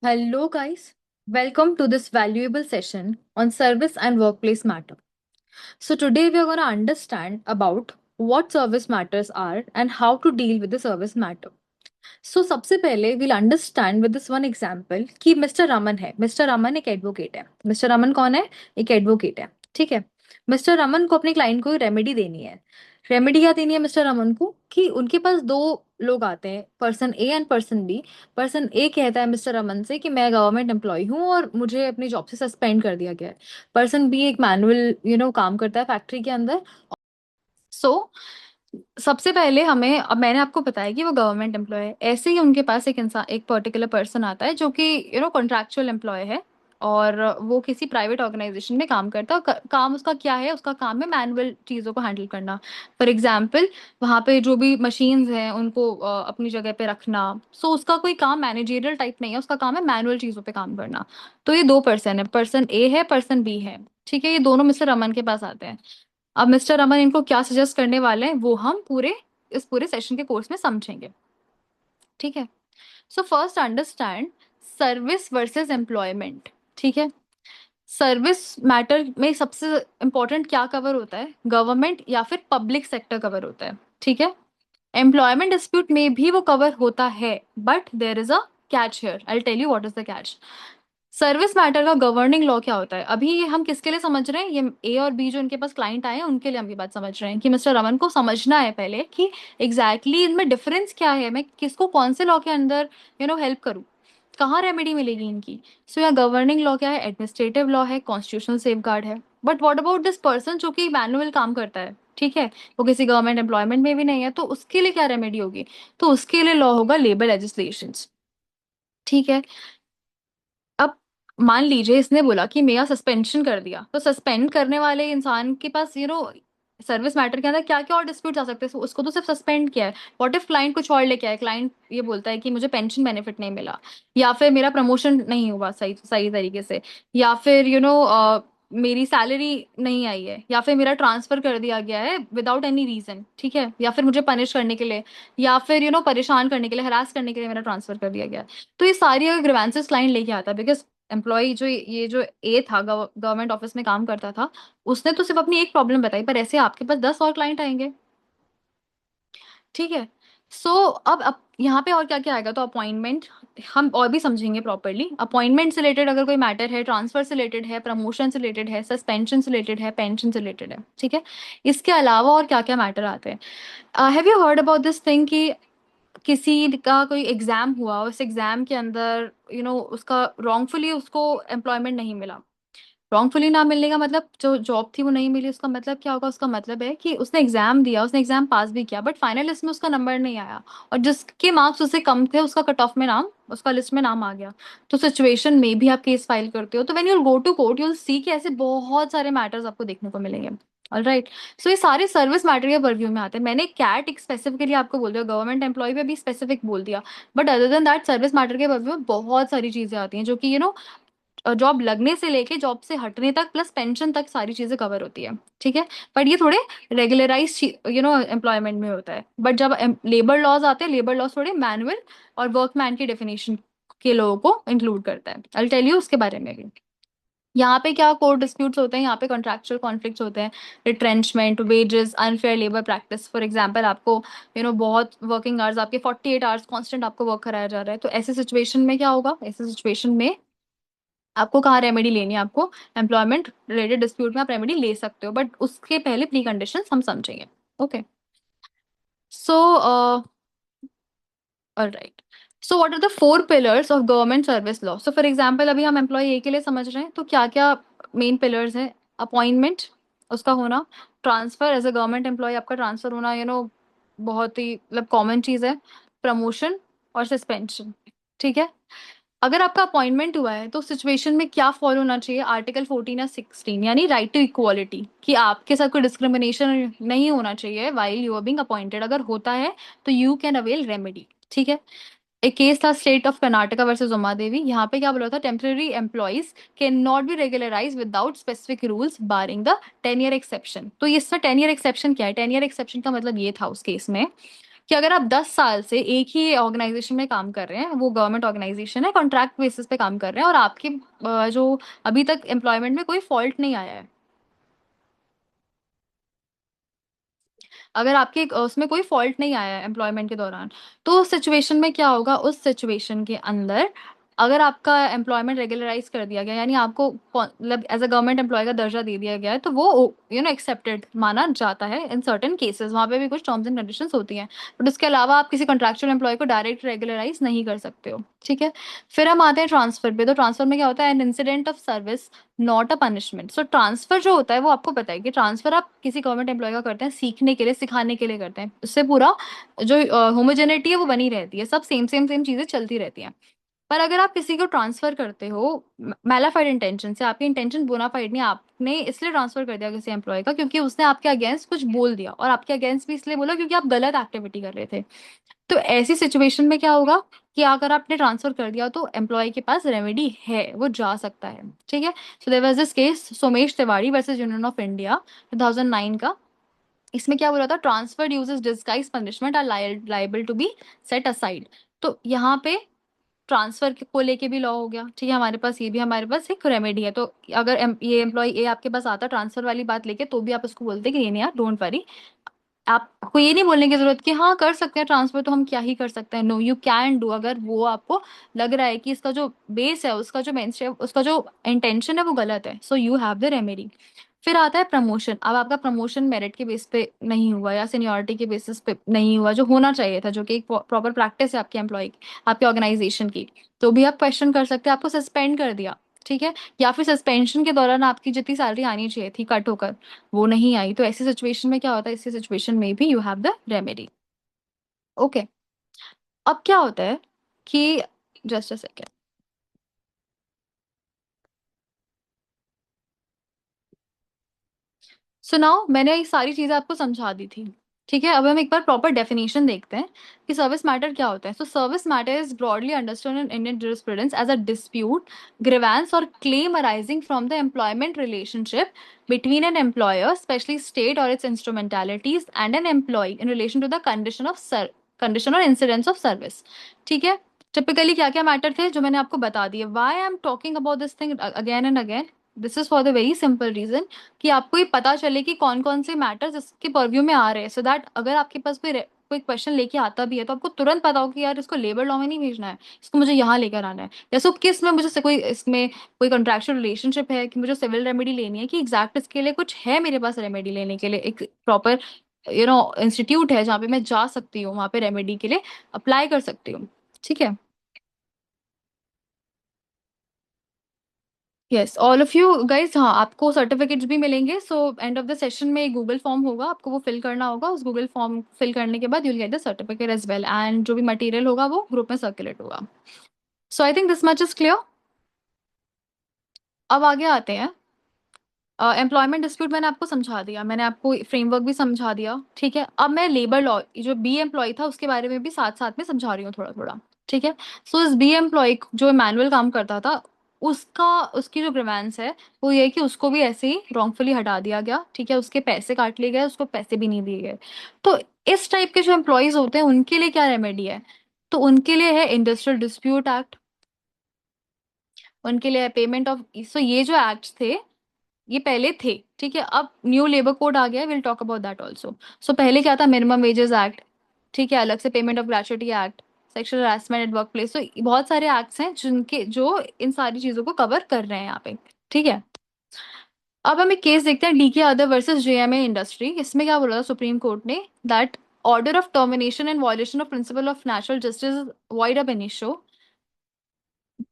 Hello, guys. Welcome to this valuable session on service and workplace matter. So, today we are going to understand about what service matters are and how to deal with the service matter. सो सबसे पहले will understand with this one example कि mister Raman है। Mister Raman एक advocate है। Mister Raman कौन है? एक advocate है। ठीक है। मिस्टर रमन को अपने क्लाइंट को रेमेडी देनी है। रेमेडी क्या देनी है मिस्टर रमन को कि उनके पास दो लोग आते हैं, person A and person B. Person A कहता है मिस्टर रमन से कि मैं गवर्नमेंट एम्प्लॉय हूँ और मुझे अपनी जॉब से सस्पेंड कर दिया गया है। पर्सन बी एक मैनुअल काम करता है फैक्ट्री के अंदर। सो सबसे पहले हमें, अब मैंने आपको बताया कि वो गवर्नमेंट एम्प्लॉय है, ऐसे ही उनके पास एक इंसान, एक पर्टिकुलर पर्सन आता है जो कि कॉन्ट्रैक्चुअल एम्प्लॉय है और वो किसी प्राइवेट ऑर्गेनाइजेशन में काम करता है। और काम उसका क्या है? उसका काम है मैनुअल चीज़ों को हैंडल करना। फॉर एग्जाम्पल, वहाँ पे जो भी मशीन्स हैं उनको अपनी जगह पे रखना। सो उसका कोई काम मैनेजरियल टाइप नहीं है, उसका काम है मैनुअल चीज़ों पे काम करना। तो ये दो पर्सन है, पर्सन ए है, पर्सन बी है। ठीक है, ये दोनों मिस्टर रमन के पास आते हैं। अब मिस्टर रमन इनको क्या सजेस्ट करने वाले हैं वो हम इस पूरे सेशन के कोर्स में समझेंगे। ठीक है। So first understand service versus employment. ठीक है। सर्विस मैटर में सबसे इंपॉर्टेंट क्या कवर होता है? गवर्नमेंट या फिर पब्लिक सेक्टर कवर होता है। ठीक है। एम्प्लॉयमेंट डिस्प्यूट में भी वो कवर होता है, but there is a catch here. I tell you what is the catch. Service matter का गवर्निंग लॉ क्या होता है? अभी ये हम किसके लिए समझ रहे हैं? ये ए और बी जो इनके पास क्लाइंट आए हैं उनके लिए हम ये बात समझ रहे हैं कि मिस्टर रमन को समझना है पहले कि एग्जैक्टली इनमें डिफरेंस क्या है, मैं किसको कौन से लॉ के अंदर हेल्प करूँ, कहाँ रेमेडी मिलेगी इनकी। सो यहाँ गवर्निंग लॉ क्या है? एडमिनिस्ट्रेटिव लॉ है, कॉन्स्टिट्यूशनल सेफगार्ड है। But what about this person जो कि मैनुअल काम करता है? ठीक है, वो किसी गवर्नमेंट एम्प्लॉयमेंट में भी नहीं है, तो उसके लिए क्या रेमेडी होगी? तो उसके लिए लॉ होगा लेबर लेजिस्लेशन। ठीक है। अब मान लीजिए इसने बोला कि मेरा सस्पेंशन कर दिया, तो सस्पेंड करने वाले इंसान के पास सर्विस मैटर के अंदर क्या क्या और डिस्प्यूट आ सकते हैं? उसको तो सिर्फ सस्पेंड किया है। व्हाट इफ क्लाइंट कुछ और लेके आए? क्लाइंट ये बोलता है कि मुझे पेंशन बेनिफिट नहीं मिला, या फिर मेरा प्रमोशन नहीं हुआ सही सही तरीके से, या फिर मेरी सैलरी नहीं आई है, या फिर मेरा ट्रांसफर कर दिया गया है विदाउट एनी रीजन। ठीक है, या फिर मुझे पनिश करने के लिए, या फिर परेशान करने के लिए, हरास करने के लिए मेरा ट्रांसफर कर दिया गया है। तो ये सारी अगर ग्रीवेंसेस क्लाइंट लेके आता है, बिकॉज एम्प्लॉय जो ये जो ए था, गवर्नमेंट ऑफिस में काम करता था, उसने तो सिर्फ अपनी एक प्रॉब्लम बताई, पर ऐसे आपके पास 10 और क्लाइंट आएंगे। ठीक है। सो अब यहाँ पे और क्या क्या आएगा? तो अपॉइंटमेंट हम और भी समझेंगे प्रॉपरली। अपॉइंटमेंट से रिलेटेड अगर कोई मैटर है, ट्रांसफर से रिलेटेड है, प्रमोशन से रिलेटेड है, सस्पेंशन से रिलेटेड है, पेंशन से रिलेटेड है। ठीक है। इसके अलावा और क्या क्या मैटर आते हैं? Have you heard about this thing कि किसी का कोई एग्जाम हुआ, उस एग्जाम के अंदर उसका रॉन्गफुली उसको एम्प्लॉयमेंट नहीं मिला। रॉन्गफुली ना मिलने का मतलब, जो जॉब थी वो नहीं मिली, उसका मतलब क्या होगा? उसका मतलब है कि उसने एग्जाम दिया, उसने एग्जाम पास भी किया, बट फाइनल लिस्ट में उसका नंबर नहीं आया, और जिसके मार्क्स उससे कम थे उसका कट ऑफ में नाम, उसका लिस्ट में नाम आ गया। तो सिचुएशन में भी आप केस फाइल करते हो, तो when you go to court you will see कि ऐसे बहुत सारे मैटर्स आपको देखने को मिलेंगे। ऑलराइट। सो ये सारे सर्विस मैटर के परव्यू में आते हैं। मैंने कैट एक स्पेसिफिकली आपको बोल दिया, गवर्नमेंट एम्प्लॉय पे भी स्पेसिफिक बोल दिया, but other than that service matter के परव्यू में बहुत सारी चीजें आती हैं जो कि जॉब लगने से लेके जॉब से हटने तक प्लस पेंशन तक सारी चीजें कवर होती है। ठीक है। बट ये थोड़े रेगुलराइज एम्प्लॉयमेंट में होता है, बट जब लेबर लॉज आते हैं, लेबर लॉज थोड़े मैनुअल और वर्कमैन की डेफिनेशन के लोगों को इंक्लूड करता है। आई टेल यू उसके बारे में भी। यहाँ पे क्या कोर्ट डिस्प्यूट्स होते हैं? यहाँ पे कॉन्ट्रैक्चुअल कॉन्फ्लिक्ट्स होते हैं, retrenchment, wages, unfair labour practice. For example, आपको बहुत वर्किंग आवर्स, आपके 48 आवर्स कांस्टेंट आपको वर्क कराया जा रहा है, तो ऐसे सिचुएशन में क्या होगा? ऐसे सिचुएशन में आपको कहाँ रेमेडी लेनी है? आपको एम्प्लॉयमेंट रिलेटेड डिस्प्यूट में आप रेमेडी ले सकते हो, बट उसके पहले प्री कंडीशंस हम समझेंगे। Okay. So alright. So what are the 4 pillars of government service law? So for example, अभी हम एम्प्लॉय ए के लिए समझ रहे हैं, तो क्या क्या मेन पिलर्स हैं? अपॉइंटमेंट, उसका होना। Transfer, as a government employee आपका ट्रांसफर होना बहुत ही मतलब कॉमन चीज है। प्रमोशन और सस्पेंशन। ठीक है। अगर आपका अपॉइंटमेंट हुआ है तो सिचुएशन में क्या फॉलो होना चाहिए? आर्टिकल 14 या 16, यानी राइट टू इक्वालिटी, कि आपके साथ कोई डिस्क्रिमिनेशन नहीं होना चाहिए while you are being appointed. अगर होता है तो यू कैन अवेल रेमेडी। ठीक है। एक केस था state of Karnataka versus Uma Devi. यहाँ पे क्या बोला था? Temporary employees can not be regularise without specific rules barring the 10 year exception. तो इसमें 10 ईयर एक्सेप्शन क्या है? 10 ईयर एक्सेप्शन का मतलब ये था उस केस में कि अगर आप 10 साल से एक ही ऑर्गेनाइजेशन में काम कर रहे हैं, वो गवर्नमेंट ऑर्गेनाइजेशन है, कॉन्ट्रैक्ट बेसिस पे काम कर रहे हैं, और आपके जो अभी तक एम्प्लॉयमेंट में कोई फॉल्ट नहीं आया है, अगर आपके उसमें कोई फॉल्ट नहीं आया है एम्प्लॉयमेंट के दौरान, तो उस सिचुएशन में क्या होगा, उस सिचुएशन के अंदर अगर आपका एम्प्लॉयमेंट रेगुलराइज कर दिया गया, यानी आपको मतलब एज अ गवर्नमेंट एम्प्लॉय का दर्जा दे दिया गया है, तो वो एक्सेप्टेड माना जाता है इन सर्टेन केसेस। वहां पे भी कुछ टर्म्स एंड कंडीशंस होती हैं, बट उसके अलावा आप किसी कॉन्ट्रैक्चुअल एम्प्लॉय को डायरेक्ट रेगुलराइज नहीं कर सकते हो। ठीक है। फिर हम आते हैं ट्रांसफर पे। तो ट्रांसफर में क्या होता है, an incident of service not a punishment. So transfer जो होता है वो आपको पता है कि ट्रांसफर आप किसी गवर्नमेंट एम्प्लॉय का करते हैं सीखने के लिए, सिखाने के लिए करते हैं। उससे पूरा जो होमोजेनिटी है वो बनी रहती है, सब सेम सेम सेम चीजें चलती रहती हैं। पर अगर आप किसी को ट्रांसफर करते हो मैलाफाइड इंटेंशन से, आपकी इंटेंशन बोनाफाइड नहीं, आपने इसलिए ट्रांसफर कर दिया किसी एम्प्लॉय का क्योंकि उसने आपके अगेंस्ट कुछ बोल दिया, और आपके अगेंस्ट भी इसलिए बोला क्योंकि आप गलत एक्टिविटी कर रहे थे, तो ऐसी सिचुएशन में क्या होगा कि अगर आपने ट्रांसफर कर दिया तो एम्प्लॉय के पास रेमेडी है, वो जा सकता है। ठीक है। So there was this case Somesh Tiwari versus Union of India 2009 का। इसमें क्या बोला था, transferred uses disguise punishment are liable to be set aside. तो यहाँ पे ट्रांसफर को लेके भी लॉ हो गया। ठीक है, हमारे पास ये भी हमारे पास एक रेमेडी है। तो अगर ये एम्प्लॉय ए आपके पास आता ट्रांसफर वाली बात लेके, तो भी आप उसको बोलते कि ये नहीं यार, डोंट वरी, आपको ये नहीं बोलने की जरूरत कि हाँ कर सकते हैं ट्रांसफर, तो हम क्या ही कर सकते हैं। No, you can do. अगर वो आपको लग रहा है कि इसका जो बेस है, उसका जो मेन उसका जो इंटेंशन है वो गलत है, so you have the remedy. फिर आता है प्रमोशन। अब आपका प्रमोशन मेरिट के बेस पे नहीं हुआ या सीनियरिटी के बेसिस पे नहीं हुआ, जो होना चाहिए था, जो कि एक प्रॉपर प्रैक्टिस है आपके एम्प्लॉय आपके ऑर्गेनाइजेशन की, तो भी आप क्वेश्चन कर सकते हैं। आपको सस्पेंड कर दिया, ठीक है, या फिर सस्पेंशन के दौरान आपकी जितनी सैलरी आनी चाहिए थी कट होकर वो नहीं आई, तो ऐसी सिचुएशन में क्या होता है, ऐसी सिचुएशन में भी you have the remedy. Okay. अब क्या होता है कि just a second. So now मैंने ये सारी चीजें आपको समझा दी थी। ठीक है, अब हम एक बार प्रॉपर डेफिनेशन देखते हैं कि सर्विस मैटर क्या होता है। So service matter is broadly understood in Indian jurisprudence as a dispute, grievance और claim arising from the employment relationship between an employer, especially state or its instrumentalities, and an employee in relation to the condition or incidents of service। ठीक है। Typically क्या क्या matter थे जो मैंने आपको बता दिए। Why I am talking about this thing again and again, this is for the very simple reason कि आपको ये पता चले कि कौन कौन से मैटर्स इसके परव्यू में आ रहे हैं, सो दैट अगर आपके पास कोई क्वेश्चन लेके आता भी है तो आपको तुरंत पता हो कि यार इसको लेबर लॉ में नहीं भेजना है, इसको मुझे यहाँ लेकर आना है, या सो किस में मुझे से कोई इसमें कोई कॉन्ट्रेक्चुअल रिलेशनशिप है कि मुझे सिविल रेमेडी लेनी है, कि एग्जैक्ट इसके लिए कुछ है मेरे पास रेमेडी लेने के लिए, एक प्रॉपर इंस्टीट्यूट है जहाँ पे मैं जा सकती हूँ, वहाँ पे रेमेडी के लिए अप्लाई कर सकती हूँ। ठीक है। Yes, all of you guys. हाँ, आपको सर्टिफिकेट्स भी मिलेंगे। So end of the session में गूगल फॉर्म होगा, आपको वो फिल करना होगा। उस गूगल फॉर्म फिल करने के बाद you'll get the certificate as well, and जो भी मटेरियल होगा वो ग्रुप में सर्कुलेट होगा। So I think this much is clear. अब आगे आते हैं। एम्प्लॉयमेंट डिस्प्यूट मैंने आपको समझा दिया, मैंने आपको फ्रेमवर्क भी समझा दिया। ठीक है, अब मैं लेबर लॉ जो बी एम्प्लॉय था उसके बारे में भी साथ साथ में समझा रही हूँ थोड़ा थोड़ा। ठीक है। सो इस बी एम्प्लॉय जो मैनुअल काम करता था, उसका उसकी जो ग्रीवेंस है वो ये है कि उसको भी ऐसे ही रॉन्गफुली हटा दिया गया। ठीक है, उसके पैसे काट लिए गए, उसको पैसे भी नहीं दिए गए। तो इस टाइप के जो एम्प्लॉयज होते हैं उनके लिए क्या रेमेडी है, तो उनके लिए है इंडस्ट्रियल डिस्प्यूट एक्ट, उनके लिए है पेमेंट ऑफ। सो ये जो एक्ट थे ये पहले थे। ठीक है, अब न्यू लेबर कोड आ गया है, will talk about that also. So पहले क्या था, मिनिमम वेजेस एक्ट। ठीक है, अलग से payment of gratuity act, sexual harassment at work place. तो बहुत सारे एक्ट्स हैं जिनके जो इन सारी चीजों को कवर कर रहे हैं यहाँ पे। ठीक है। अब हम एक केस देखते हैं, DK Yadav versus JMA Industry. इसमें क्या बोला था सुप्रीम कोर्ट ने, that order of termination and violation of principle of natural justice void ab initio,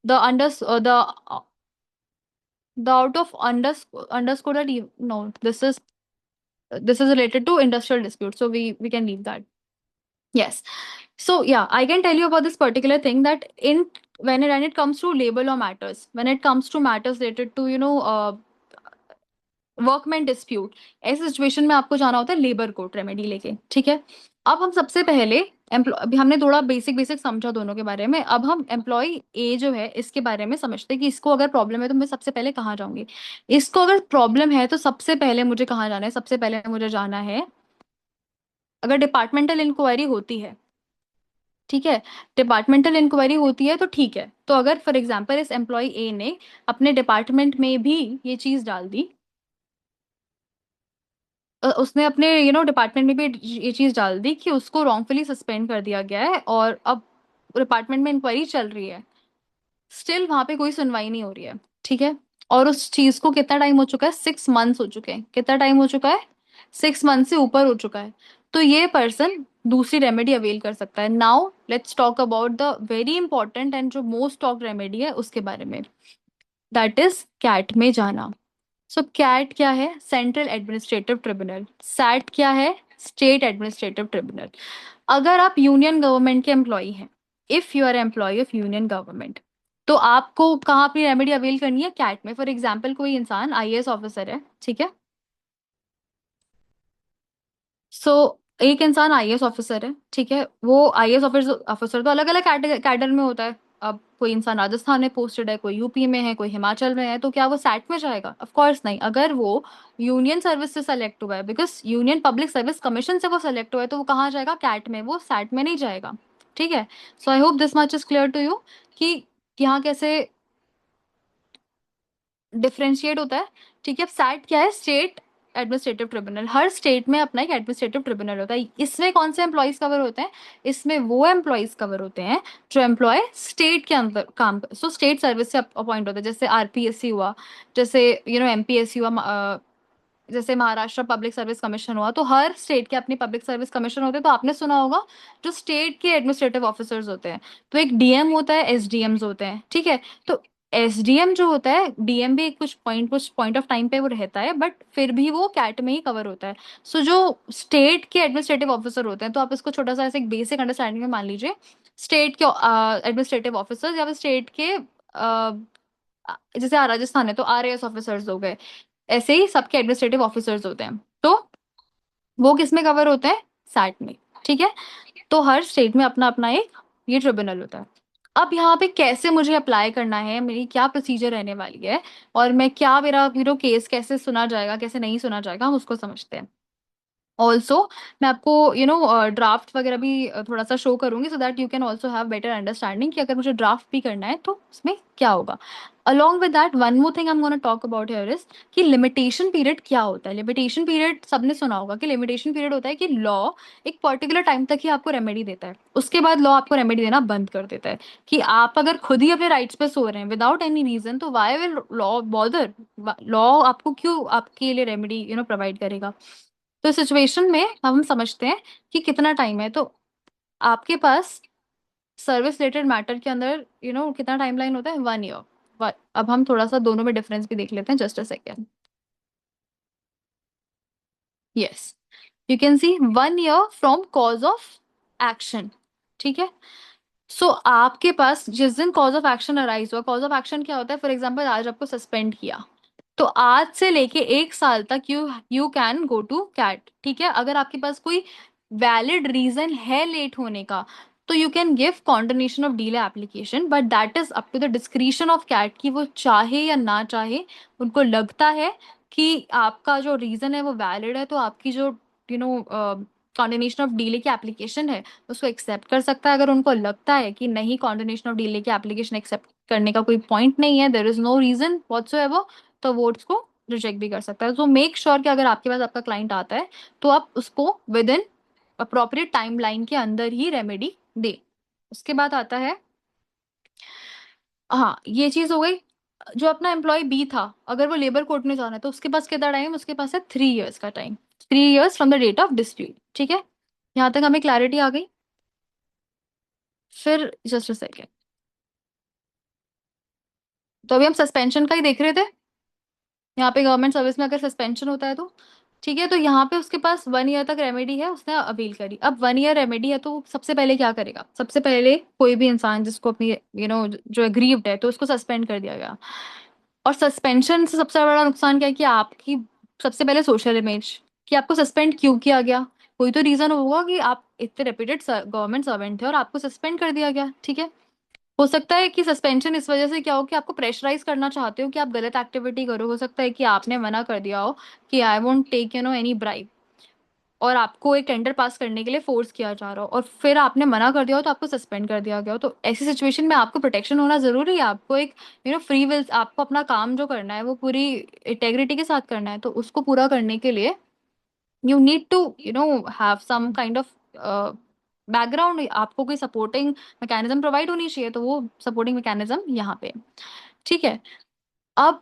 the under the out of underscore that no, this is related to industrial dispute, so we can leave that. Yes. So yeah, I can tell you about this particular thing, that in when it comes to labor law matters, when it comes to matters related to workman dispute, ऐसे situation में आपको जाना होता है labour court remedy लेके। ठीक है। अब हम सबसे पहले अभी हमने थोड़ा बेसिक बेसिक समझा दोनों के बारे में, अब हम एम्प्लॉय ए जो है इसके बारे में समझते हैं कि इसको अगर प्रॉब्लम है तो मैं सबसे पहले कहाँ जाऊंगी। इसको अगर प्रॉब्लम है तो सबसे पहले मुझे कहाँ जाना है, सबसे पहले मुझे जाना है अगर डिपार्टमेंटल इंक्वायरी होती है, ठीक है, डिपार्टमेंटल इंक्वायरी होती है तो ठीक है। तो अगर फॉर एग्जांपल इस एम्प्लॉय ए ने अपने डिपार्टमेंट में भी ये चीज डाल दी, उसने अपने डिपार्टमेंट में भी ये चीज डाल दी कि उसको रॉन्गफुली सस्पेंड कर दिया गया है और अब डिपार्टमेंट में इंक्वायरी चल रही है, स्टिल वहां पे कोई सुनवाई नहीं हो रही है, ठीक है, और उस चीज को कितना टाइम हो चुका है, 6 मंथ्स हो चुके हैं, कितना टाइम हो चुका है, 6 मंथ से ऊपर हो चुका है, तो ये पर्सन दूसरी रेमेडी अवेल कर सकता है। Now let's talk about the very important and जो मोस्ट टॉक रेमेडी है उसके बारे में, दैट इज कैट में जाना। सो कैट क्या है, सेंट्रल एडमिनिस्ट्रेटिव ट्रिब्यूनल। सैट क्या है, स्टेट एडमिनिस्ट्रेटिव ट्रिब्यूनल। अगर आप यूनियन गवर्नमेंट के एम्प्लॉय हैं, if you are employee of union government, तो आपको कहाँ अपनी रेमेडी अवेल करनी है, कैट में। फॉर एग्जाम्पल कोई इंसान आईएएस ऑफिसर है, ठीक है, सो एक इंसान आईएएस ऑफिसर है, ठीक है, वो आईएएस ऑफिसर ऑफिसर तो अलग अलग कैडर में होता है। अब कोई इंसान राजस्थान में पोस्टेड है, कोई यूपी में है, कोई हिमाचल में है, तो क्या वो सैट में जाएगा? ऑफ कोर्स नहीं। अगर वो यूनियन सर्विस से सेलेक्ट हुआ है, because union public service commission से वो सेलेक्ट हुआ है, तो वो कहाँ जाएगा, कैट में, वो सैट में नहीं जाएगा, ठीक है। So I hope this much is clear to you कि यहाँ कैसे डिफरेंशिएट होता है, ठीक है। सैट क्या है, स्टेट एडमिनिस्ट्रेटिव ट्रिब्यूनल। हर स्टेट में अपना एक एडमिनिस्ट्रेटिव ट्रिब्यूनल होता है। इसमें कौन से एम्प्लॉयज कवर होते हैं, इसमें वो एम्प्लॉयज कवर होते हैं जो एम्प्लॉय स्टेट के अंदर काम कर, सो स्टेट सर्विस से अपॉइंट होता है, जैसे आरपीएससी हुआ, जैसे एमपीएससी हुआ, जैसे महाराष्ट्र पब्लिक सर्विस कमीशन हुआ। तो हर स्टेट के अपनी पब्लिक सर्विस कमीशन होते हैं। तो आपने सुना होगा जो स्टेट के एडमिनिस्ट्रेटिव ऑफिसर्स होते हैं, तो एक डीएम होता है, एसडीएम्स होते हैं, ठीक है। तो एसडीएम जो होता है, डीएम भी कुछ पॉइंट ऑफ टाइम पे वो रहता है, बट फिर भी वो कैट में ही कवर होता है। सो जो स्टेट के एडमिनिस्ट्रेटिव ऑफिसर होते हैं, तो आप इसको छोटा सा ऐसे एक बेसिक अंडरस्टैंडिंग में मान लीजिए, स्टेट के एडमिनिस्ट्रेटिव ऑफिसर्स या फिर स्टेट के जैसे राजस्थान है तो आरएएस ऑफिसर्स हो गए, ऐसे ही सबके एडमिनिस्ट्रेटिव ऑफिसर्स होते हैं। तो वो किस में कवर होते हैं, सैट में, ठीक है। तो हर स्टेट में अपना अपना एक ये ट्रिब्यूनल होता है। अब यहाँ पे कैसे मुझे अप्लाई करना है, मेरी क्या प्रोसीजर रहने वाली है, और मैं क्या मेरा केस कैसे सुना जाएगा, कैसे नहीं सुना जाएगा, हम उसको समझते हैं। ऑल्सो मैं आपको ड्राफ्ट वगैरह भी थोड़ा सा शो करूंगी, so that you can also have better understanding कि अगर मुझे ड्राफ्ट भी करना है तो उसमें क्या होगा। Along with that one more thing I am gonna talk about here is कि लिमिटेशन पीरियड क्या होता है। लिमिटेशन पीरियड सबने सुना होगा कि लिमिटेशन पीरियड होता है कि लॉ एक पर्टिकुलर टाइम तक ही आपको रेमेडी देता है, उसके बाद लॉ आपको रेमेडी देना बंद कर देता है। कि आप अगर खुद ही अपने राइट्स पे सो रहे हैं विदाउट एनी रीजन, तो why will law bother, law आपको क्यों आपके लिए रेमेडी प्रोवाइड करेगा। तो सिचुएशन में हम समझते हैं कि कितना टाइम है। तो आपके पास सर्विस रिलेटेड मैटर के अंदर कितना टाइमलाइन होता है, 1 ईयर। अब हम थोड़ा सा दोनों में डिफरेंस भी देख लेते हैं, just a second. Yes, you can see 1 year from cause of action, ठीक है। सो आपके पास जिस दिन कॉज ऑफ एक्शन अराइज हुआ, कॉज ऑफ एक्शन क्या होता है, फॉर एग्जाम्पल आज आपको सस्पेंड किया, तो आज से लेके 1 साल तक you can go to CAT, ठीक है। अगर आपके पास कोई वैलिड रीजन है लेट होने का, तो you can give condonation of delay application, but that is up to the discretion of CAT कि वो चाहे या ना चाहे। उनको लगता है कि आपका जो रीजन है वो वैलिड है, तो आपकी जो कॉन्डोनेशन ऑफ डीले की एप्लीकेशन है उसको एक्सेप्ट कर सकता है। अगर उनको लगता है कि नहीं, कॉन्डोनेशन ऑफ डीले की एप्लीकेशन एक्सेप्ट करने का कोई पॉइंट नहीं है, there is no reason whatsoever, तो वो उसको रिजेक्ट भी कर सकता है। तो मेक श्योर कि अगर आपके पास आपका क्लाइंट आता है तो आप उसको विद इन अप्रोप्रिएट टाइमलाइन के अंदर ही रेमेडी दे। उसके बाद आता है, हाँ ये चीज हो गई। जो अपना एम्प्लॉय बी था, अगर वो लेबर कोर्ट में जाना है तो उसके पास कितना टाइम, उसके पास है 3 इयर्स का time, 3 years from the date of dispute, ठीक है। यहाँ तक हमें क्लैरिटी आ गई। फिर जस्ट अ सेकेंड, तो अभी हम सस्पेंशन का ही देख रहे थे। यहाँ पे गवर्नमेंट सर्विस में अगर सस्पेंशन होता है तो ठीक है, तो यहाँ पे उसके पास 1 ईयर तक रेमेडी है, उसने अपील करी। अब 1 ईयर रेमेडी है तो सबसे पहले क्या करेगा, सबसे पहले कोई भी इंसान जिसको अपनी जो एग्रीव्ड है, तो उसको सस्पेंड कर दिया गया। और सस्पेंशन से सबसे बड़ा नुकसान क्या है कि आपकी सबसे पहले सोशल इमेज, कि आपको सस्पेंड क्यों किया गया। कोई तो रीजन होगा कि आप इतने रेप्यूटेड गवर्नमेंट सर्वेंट थे और आपको सस्पेंड कर दिया गया, ठीक है। हो सकता है कि सस्पेंशन इस वजह से क्या हो कि आपको प्रेशराइज करना चाहते हो कि आप गलत एक्टिविटी करो। हो सकता है कि आपने मना कर दिया हो कि I won't take any bribe. और आपको एक टेंडर पास करने के लिए फोर्स किया जा रहा हो और फिर आपने मना कर दिया हो तो आपको सस्पेंड कर दिया गया हो, तो ऐसी सिचुएशन में आपको प्रोटेक्शन होना जरूरी है। आपको एक फ्री विल, आपको अपना काम जो करना है वो पूरी इंटेग्रिटी के साथ करना है, तो उसको पूरा करने के लिए you need to have some kind of background. आपको कोई सपोर्टिंग मैकेनिज्म प्रोवाइड होनी चाहिए, तो वो सपोर्टिंग मैकेनिज्म यहाँ पे। ठीक है। अब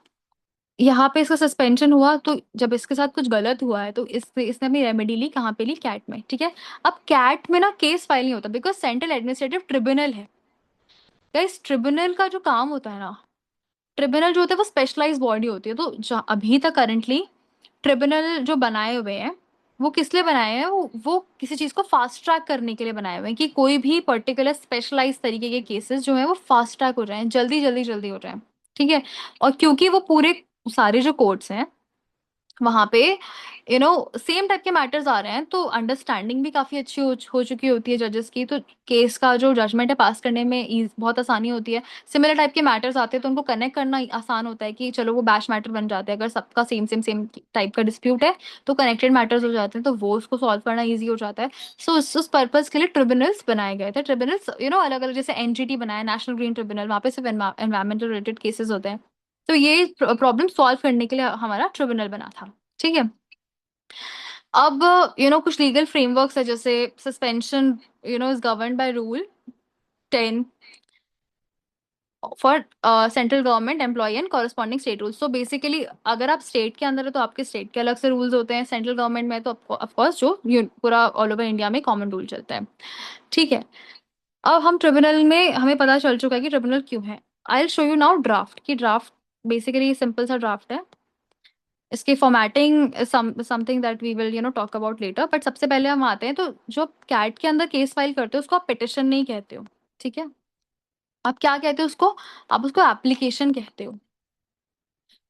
यहाँ पे इसका सस्पेंशन हुआ, तो जब इसके साथ कुछ गलत हुआ है तो इसने अपनी रेमेडी ली, कहाँ पे ली? कैट में। ठीक है। अब कैट में ना केस फाइल नहीं होता, बिकॉज सेंट्रल एडमिनिस्ट्रेटिव ट्रिब्यूनल है। इस ट्रिब्यूनल का जो काम होता है ना, ट्रिब्यूनल जो होता है वो स्पेशलाइज बॉडी होती है। तो अभी तक करंटली ट्रिब्यूनल जो बनाए हुए हैं वो किस लिए बनाए हैं? वो किसी चीज को फास्ट ट्रैक करने के लिए बनाए हुए हैं, कि कोई भी पर्टिकुलर स्पेशलाइज तरीके के केसेस जो है वो फास्ट ट्रैक हो जाएं, जल्दी जल्दी जल्दी हो जाएं। ठीक है। और क्योंकि वो पूरे सारे जो कोर्ट्स हैं वहां पे सेम टाइप के मैटर्स आ रहे हैं, तो अंडरस्टैंडिंग भी काफी अच्छी हो चुकी होती है जजेस की, तो केस का जो जजमेंट है पास करने में बहुत आसानी होती है। सिमिलर टाइप के मैटर्स आते हैं तो उनको कनेक्ट करना आसान होता है, कि चलो वो बैच मैटर बन जाते हैं। अगर सबका सेम सेम सेम टाइप का डिस्प्यूट है तो कनेक्टेड मैटर्स हो जाते हैं, तो वो उसको सॉल्व करना ईजी हो जाता है। सो उस पर्पज के लिए ट्रिब्यूनल्स बनाए गए थे। ट्रिब्यूनल्स अलग अलग, जैसे एनजीटी बनाया, नेशनल ग्रीन ट्रिब्यूनल, वहाँ पे सिर्फ एनवायरमेंटल रिलेटेड केसेस होते हैं। तो ये प्रॉब्लम सॉल्व करने के लिए हमारा ट्रिब्यूनल बना था। ठीक है। अब कुछ लीगल फ्रेमवर्क्स है, जैसे suspension is govern by rule 10 for central government employee and corresponding state rules. तो बेसिकली अगर आप स्टेट के अंदर है तो आपके स्टेट के अलग से रूल्स होते हैं, सेंट्रल गवर्नमेंट में है तो ऑफकोर्स जो पूरा ऑल ओवर इंडिया में कॉमन रूल चलता है। ठीक है। अब हम ट्रिब्यूनल में, हमें पता चल चुका है कि ट्रिब्यूनल क्यों है। I will show you now draft, की ड्राफ्ट बेसिकली सिंपल सा ड्राफ्ट है। इसकी formatting something that we will talk about later, but सबसे पहले हम आते हैं, तो जो कैट के अंदर केस फाइल करते हो उसको आप पिटिशन नहीं कहते हो। ठीक है। आप क्या कहते हो उसको? आप उसको एप्लीकेशन कहते हो।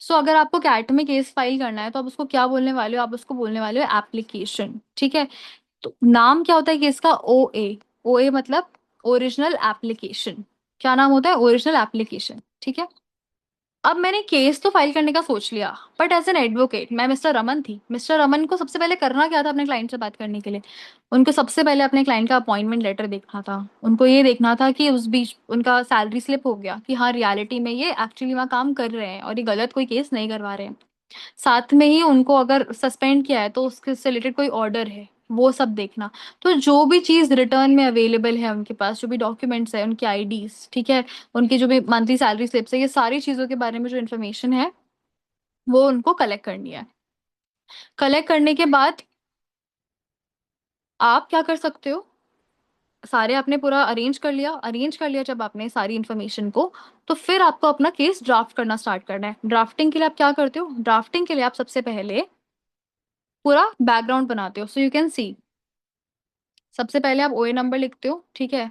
सो अगर आपको कैट में केस फाइल करना है तो आप उसको क्या बोलने वाले हो? आप उसको बोलने वाले हो एप्लीकेशन। ठीक है। तो नाम क्या होता है केस का? ओ ए। ओ ए मतलब ओरिजिनल एप्लीकेशन। क्या नाम होता है? Original application. ठीक है। अब मैंने केस तो फाइल करने का सोच लिया, बट एज एन एडवोकेट मैं मिस्टर रमन थी। मिस्टर रमन को सबसे पहले करना क्या था अपने क्लाइंट से बात करने के लिए? उनको सबसे पहले अपने क्लाइंट का अपॉइंटमेंट लेटर देखना था। उनको ये देखना था कि उस बीच उनका सैलरी स्लिप हो गया, कि हाँ रियलिटी में ये एक्चुअली वहाँ काम कर रहे हैं और ये गलत कोई केस नहीं करवा रहे हैं। साथ में ही उनको अगर सस्पेंड किया है तो उसके से रिलेटेड कोई ऑर्डर है, वो सब देखना। तो जो भी चीज रिटर्न में अवेलेबल है उनके पास, जो भी डॉक्यूमेंट्स है, उनकी आईडीज, ठीक है, उनकी जो भी मंथली सैलरी स्लिप्स है, ये सारी चीजों के बारे में जो इन्फॉर्मेशन है वो उनको कलेक्ट करनी है। कलेक्ट करने के बाद आप क्या कर सकते हो? सारे आपने पूरा अरेंज कर लिया जब आपने सारी इन्फॉर्मेशन को, तो फिर आपको अपना केस ड्राफ्ट करना स्टार्ट करना है। ड्राफ्टिंग के लिए आप क्या करते हो? ड्राफ्टिंग के लिए आप सबसे पहले पूरा बैकग्राउंड बनाते हो। सो यू कैन सी, सबसे पहले आप ओए नंबर लिखते हो। ठीक है।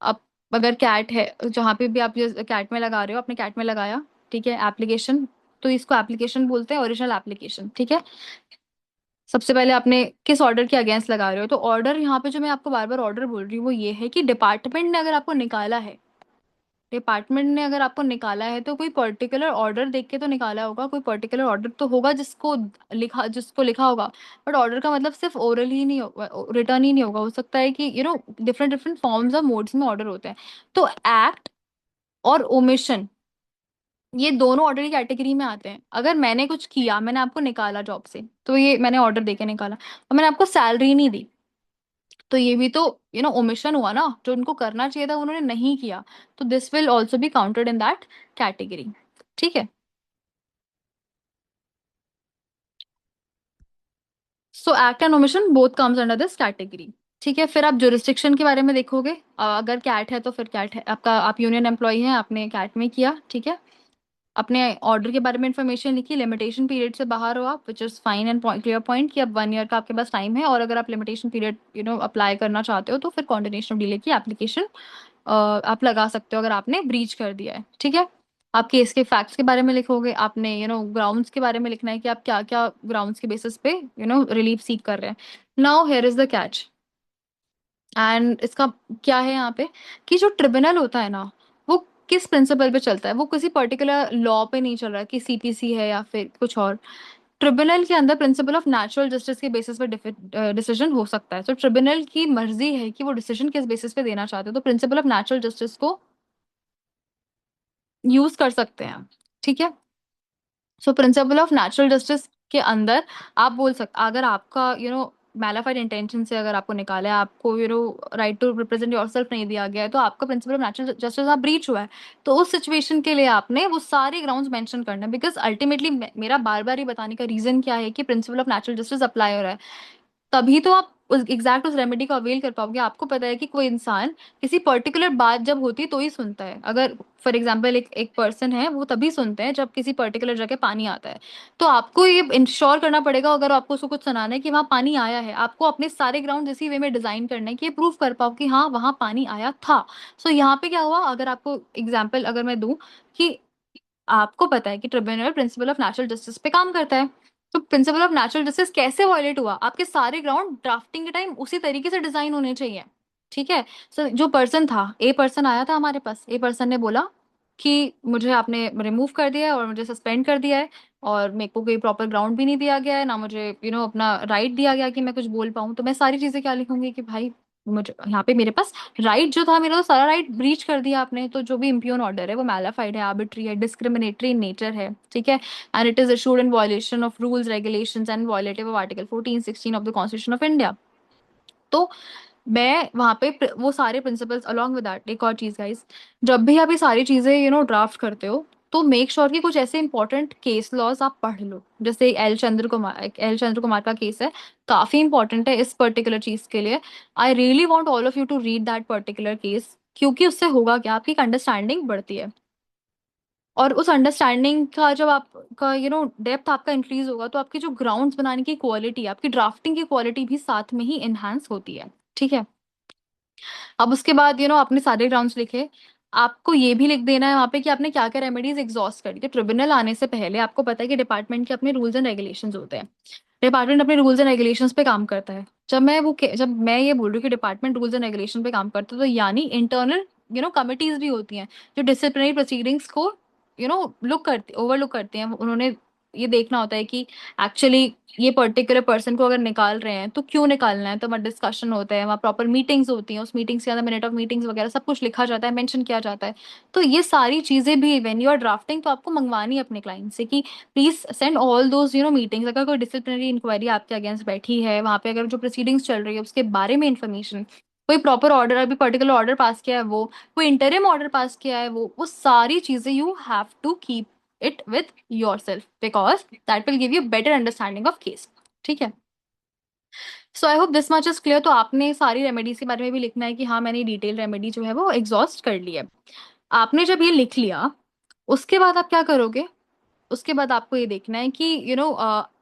अब अगर कैट है, जहाँ पे भी आप कैट में लगा रहे हो, आपने कैट में लगाया, ठीक है, एप्लीकेशन, तो इसको एप्लीकेशन बोलते हैं, ओरिजिनल एप्लीकेशन। ठीक है। सबसे पहले आपने किस ऑर्डर के अगेंस्ट लगा रहे हो? तो ऑर्डर यहाँ पे जो मैं आपको बार बार ऑर्डर बोल रही हूँ वो ये है कि डिपार्टमेंट ने अगर आपको निकाला है, डिपार्टमेंट ने अगर आपको निकाला है तो कोई पर्टिकुलर ऑर्डर देख के तो निकाला होगा, कोई पर्टिकुलर ऑर्डर तो होगा जिसको लिखा होगा। बट ऑर्डर का मतलब सिर्फ ओरल ही नहीं होगा, रिटर्न ही नहीं होगा, हो सकता है कि डिफरेंट डिफरेंट फॉर्म्स और मोड्स में ऑर्डर होते हैं। तो एक्ट और ओमिशन, ये दोनों ऑर्डर की कैटेगरी में आते हैं। अगर मैंने कुछ किया, मैंने आपको निकाला जॉब से, तो ये मैंने ऑर्डर देके निकाला, और मैंने आपको सैलरी नहीं दी, तो ये भी तो ओमिशन हुआ ना, जो उनको करना चाहिए था उन्होंने नहीं किया। तो this will also be counted in that category. ठीक है। So act and omission both comes under this category. ठीक है। फिर आप जुरिस्डिक्शन के बारे में देखोगे। अगर कैट है तो फिर कैट है आपका, आप यूनियन एम्प्लॉय हैं, आपने कैट में किया, ठीक है, अपने ऑर्डर के बारे में इन्फॉर्मेशन लिखी, लिमिटेशन पीरियड से बाहर हो आप, which is fine and clear point, कि अब 1 ईयर का आपके पास टाइम है, और अगर आप लिमिटेशन पीरियड अप्लाई करना चाहते हो तो फिर कॉन्टिन्यूशन ऑफ डिले की एप्लीकेशन आप लगा सकते हो अगर आपने ब्रीच कर दिया है। ठीक है। आप केस के फैक्ट्स के बारे में लिखोगे, आपने ग्राउंड्स के बारे में लिखना है कि आप क्या क्या ग्राउंड्स के बेसिस पे रिलीफ सीक कर रहे हैं। Now here is the catch, and इसका क्या है यहाँ पे, कि जो ट्रिब्यूनल होता है ना, वो किस प्रिंसिपल पे चलता है? वो किसी पर्टिकुलर लॉ पे नहीं चल रहा कि सीपीसी है या फिर कुछ और। ट्रिब्यूनल के अंदर प्रिंसिपल ऑफ नेचुरल जस्टिस के बेसिस पे डिसीजन हो सकता है। तो ट्रिब्यूनल की मर्जी है कि वो डिसीजन किस बेसिस पे देना चाहते हो, तो प्रिंसिपल ऑफ नेचुरल जस्टिस को यूज कर सकते हैं। ठीक है। So principal of natural justice के अंदर आप बोल सकते, अगर आपका मैलाफाइड इंटेंशन से अगर आपको निकाला है, आपको राइट टू रिप्रेजेंट योरसेल्फ नहीं दिया गया है, तो आपका प्रिंसिपल ऑफ नेचुरल जस्टिस आप ब्रीच हुआ है। तो उस सिचुएशन के लिए आपने वो सारे ग्राउंड्स मेंशन करना है, बिकॉज अल्टीमेटली मेरा बार बार ये बताने का रीजन क्या है कि principal of natural justice apply हो रहा है। तभी तो आप उस रेमेडी का अवेल कर पाओगे। आपको पता है कि कोई इंसान किसी पर्टिकुलर बात जब होती है तो ही सुनता है। अगर फॉर एग्जाम्पल एक एक पर्सन है, वो तभी सुनते हैं जब किसी पर्टिकुलर जगह पानी आता है। तो आपको ये इंश्योर करना पड़ेगा, अगर आपको उसको कुछ सुनाना है कि वहां पानी आया है, आपको अपने सारे ग्राउंड इसी वे में डिजाइन करना है कि ये प्रूव कर पाओ कि हाँ वहां पानी आया था। सो यहाँ पे क्या हुआ, अगर आपको एग्जाम्पल अगर मैं दूं कि आपको पता है कि tribunal principal of natural justice पे काम करता है, तो प्रिंसिपल ऑफ नेचुरल जस्टिस कैसे वायलेट हुआ, आपके सारे ग्राउंड ड्राफ्टिंग के टाइम उसी तरीके से डिजाइन होने चाहिए। ठीक है। सो जो पर्सन था, ए पर्सन आया था हमारे पास, ए पर्सन ने बोला कि मुझे आपने रिमूव कर दिया है और मुझे सस्पेंड कर दिया है, और मेरे को कोई प्रॉपर ग्राउंड भी नहीं दिया गया है, ना मुझे अपना राइट दिया गया कि मैं कुछ बोल पाऊँ। तो मैं सारी चीजें क्या लिखूंगी कि भाई मुझे यहाँ पे मेरे पास राइट जो था, मेरा तो सारा राइट ब्रीच कर दिया आपने। तो जो भी इम्प्यून ऑर्डर है वो मैलाफाइड है, आर्बिट्री है, डिस्क्रिमिनेटरी इन नेचर है। ठीक है। And it is issued in violation of rules regulations and violative of article 14 16 of the constitution of India. तो मैं वहां पे वो सारे प्रिंसिपल्स अलॉन्ग विद दैट, एक और चीज गाइस, जब भी आप ये सारी चीजें ड्राफ्ट करते हो, तो मेक श्योर कि कुछ ऐसे इंपॉर्टेंट केस लॉज आप पढ़ लो। जैसे एल चंद्र कुमार का केस है, काफी इंपॉर्टेंट है इस पर्टिकुलर चीज के लिए। I really want all of you to read that particular case, क्योंकि उससे होगा क्या, आपकी अंडरस्टैंडिंग बढ़ती है। और उस अंडरस्टैंडिंग का जब आपका डेप्थ आपका इंक्रीज होगा, तो आपकी जो ग्राउंड्स बनाने की क्वालिटी, आपकी ड्राफ्टिंग की क्वालिटी भी साथ में ही इनहांस होती है। ठीक है। अब उसके बाद आपने सारे ग्राउंड्स लिखे, आपको ये भी लिख देना है वहां पे कि आपने क्या क्या रेमेडीज एग्जॉस्ट करी। तो ट्रिब्यूनल आने से पहले आपको पता है कि डिपार्टमेंट के अपने रूल्स एंड रेगुलेशंस होते हैं। डिपार्टमेंट अपने रूल्स एंड रेगुलेशंस पे काम करता है। जब मैं ये बोल रही हूँ कि डिपार्टमेंट रूल्स एंड रेगुलेशन पे काम करता है, तो यानी इंटरनल कमिटीज भी होती हैं जो डिसिप्लिनरी प्रोसीडिंग्स को लुक करती ओवरलुक करते हैं। उन्होंने ये देखना होता है कि एक्चुअली ये पर्टिकुलर पर्सन को अगर निकाल रहे हैं तो क्यों निकालना है। तो वहाँ डिस्कशन होता है, वहाँ प्रॉपर मीटिंग्स होती हैं, उस मीटिंग्स के अंदर मिनट ऑफ मीटिंग्स वगैरह सब कुछ लिखा जाता है, मेंशन किया जाता है। तो ये सारी चीजें भी व्हेन यू आर ड्राफ्टिंग तो आपको मंगवानी है अपने क्लाइंट से कि please send all those meetings. अगर कोई डिसिप्लिनरी इंक्वायरी आपके अगेंस्ट बैठी है, वहां पे अगर जो प्रोसीडिंग्स चल रही है उसके बारे में इंफॉर्मेशन, कोई प्रॉपर ऑर्डर, अभी पर्टिकुलर ऑर्डर पास किया है वो, कोई इंटरिम ऑर्डर पास किया है वो सारी चीजें you have to keep it with yourself, because that will give you better understanding of case. ठीक है। So I hope this much is clear. तो आपने सारी रेमेडीज के बारे में भी लिखना है कि हाँ मैंने डिटेल रेमेडी जो है वो एग्जॉस्ट कर ली है। आपने जब ये लिख लिया, उसके बाद आप क्या करोगे, उसके बाद आपको ये देखना है कि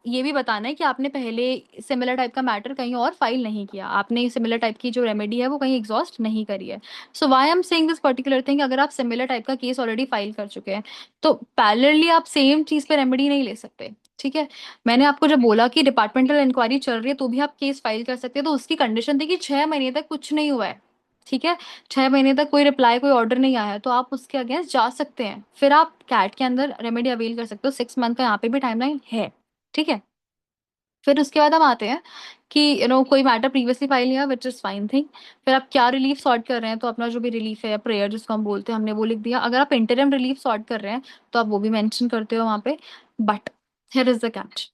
ये भी बताना है कि आपने पहले सिमिलर टाइप का मैटर कहीं और फाइल नहीं किया, आपने सिमिलर टाइप की जो रेमेडी है वो कहीं एग्जॉस्ट नहीं करी है। So why I am saying this particular thing, अगर आप सिमिलर टाइप का केस ऑलरेडी फाइल कर चुके हैं, तो पैरेलली आप सेम चीज पे रेमेडी नहीं ले सकते। ठीक है। मैंने आपको जब बोला कि डिपार्टमेंटल इंक्वायरी चल रही है तो भी आप केस फाइल कर सकते हैं, तो उसकी कंडीशन थी कि 6 महीने तक कुछ नहीं हुआ है। ठीक है। 6 महीने तक कोई रिप्लाई, कोई ऑर्डर नहीं आया है, तो आप उसके अगेंस्ट जा सकते हैं, फिर आप कैट के अंदर रेमेडी अवेल कर सकते हो। 6 मंथ का यहाँ पे भी टाइमलाइन है। ठीक है। फिर उसके बाद हम आते हैं कि कोई मैटर प्रीवियसली फाइल किया, विच इज फाइन थिंग। फिर आप क्या रिलीफ सॉर्ट कर रहे हैं, तो अपना जो भी रिलीफ है, प्रेयर जिसको हम बोलते हैं, हमने वो लिख दिया। अगर आप इंटरिम रिलीफ सॉर्ट कर रहे हैं तो आप वो भी मेंशन करते हो वहां पे। But here is the catch,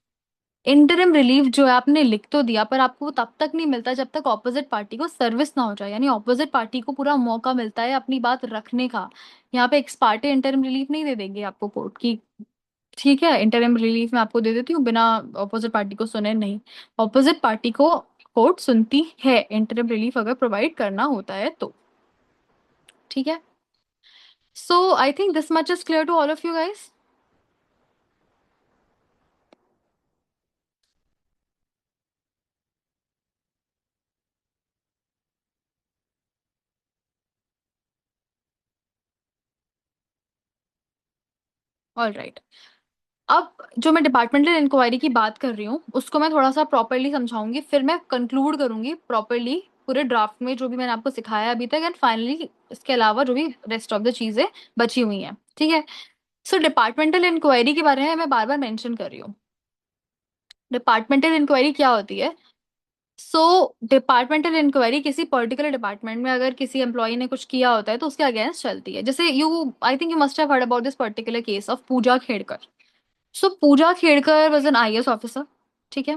interim relief जो है आपने लिख तो दिया, पर आपको वो तब तक नहीं मिलता जब तक ऑपोजिट पार्टी को सर्विस ना हो जाए, यानी ऑपोजिट पार्टी को पूरा मौका मिलता है अपनी बात रखने का। यहाँ पे एक्स पार्टी इंटरिम रिलीफ नहीं दे देंगे आपको कोर्ट की। ठीक है, इंटरिम रिलीफ मैं आपको दे देती हूँ बिना ऑपोजिट पार्टी को सुने, नहीं, ऑपोजिट पार्टी को कोर्ट सुनती है इंटरिम रिलीफ अगर प्रोवाइड करना होता है तो। ठीक है। So I think this much is clear to all of you guys. All right. अब जो मैं डिपार्टमेंटल इंक्वायरी की बात कर रही हूँ उसको मैं थोड़ा सा प्रॉपरली समझाऊंगी, फिर मैं कंक्लूड करूंगी प्रॉपरली पूरे ड्राफ्ट में जो भी मैंने आपको सिखाया अभी तक, एंड फाइनली इसके अलावा जो भी रेस्ट ऑफ द चीजें बची हुई हैं। ठीक है। सो डिपार्टमेंटल इंक्वायरी के बारे में मैं बार बार मेंशन कर रही हूँ। डिपार्टमेंटल इंक्वायरी क्या होती है? सो डिपार्टमेंटल इंक्वायरी किसी पर्टिकुलर डिपार्टमेंट में अगर किसी एम्प्लॉय ने कुछ किया होता है तो उसके अगेंस्ट चलती है। जैसे you I think you must have heard about this particular case of Pooja Khedkar. So Pooja Khedkar was an IAS officer, ठीक है।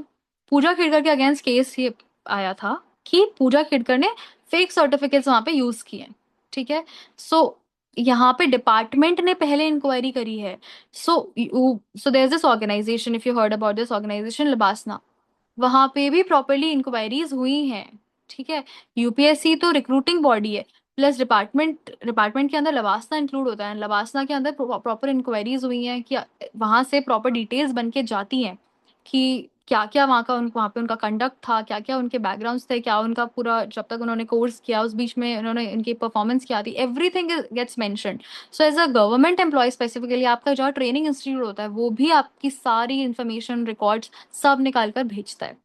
पूजा खेड़कर के अगेंस्ट केस ये आया था कि पूजा खेड़कर ने फेक सर्टिफिकेट्स वहां पे यूज किए हैं, ठीक है। सो यहाँ पे डिपार्टमेंट ने पहले इंक्वायरी करी है। So so there is this organisation, if you heard about this organisation, LBSNAA, वहां पे भी प्रॉपरली इंक्वायरीज हुई हैं, ठीक है। यूपीएससी तो रिक्रूटिंग बॉडी है, प्लस डिपार्टमेंट के अंदर लवासना इंक्लूड होता है। लवासना के अंदर प्रॉपर इंक्वायरीज हुई हैं कि वहां से प्रॉपर डिटेल्स बन के जाती हैं कि क्या क्या वहाँ का वहाँ पे उनका कंडक्ट था, क्या क्या उनके बैकग्राउंड्स थे, क्या उनका पूरा जब तक उन्होंने कोर्स किया उस बीच में उन्होंने इनकी परफॉर्मेंस क्या थी, everything gets mentioned. So as a government employee specifically आपका जो ट्रेनिंग इंस्टीट्यूट होता है वो भी आपकी सारी इंफॉर्मेशन रिकॉर्ड्स सब निकाल कर भेजता है,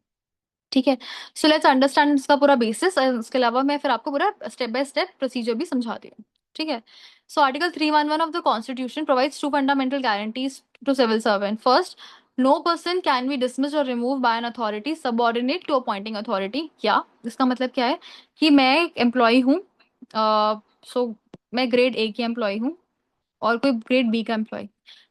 ठीक है। सो लेट्स अंडरस्टैंड इसका पूरा बेसिस। उसके अलावा मैं फिर आपको पूरा स्टेप बाय स्टेप प्रोसीजर भी समझाती हूँ, ठीक है। So article 311 of the constitution provides two fundamental guarantees to civil servant. First, no person can be dismissed और remove by an authority subordinate to appointing authority. क्या इसका मतलब क्या है? कि मैं एक एम्प्लॉय हूँ, सो मैं ग्रेड ए की एम्प्लॉय हूँ और कोई ग्रेड बी का एम्प्लॉय,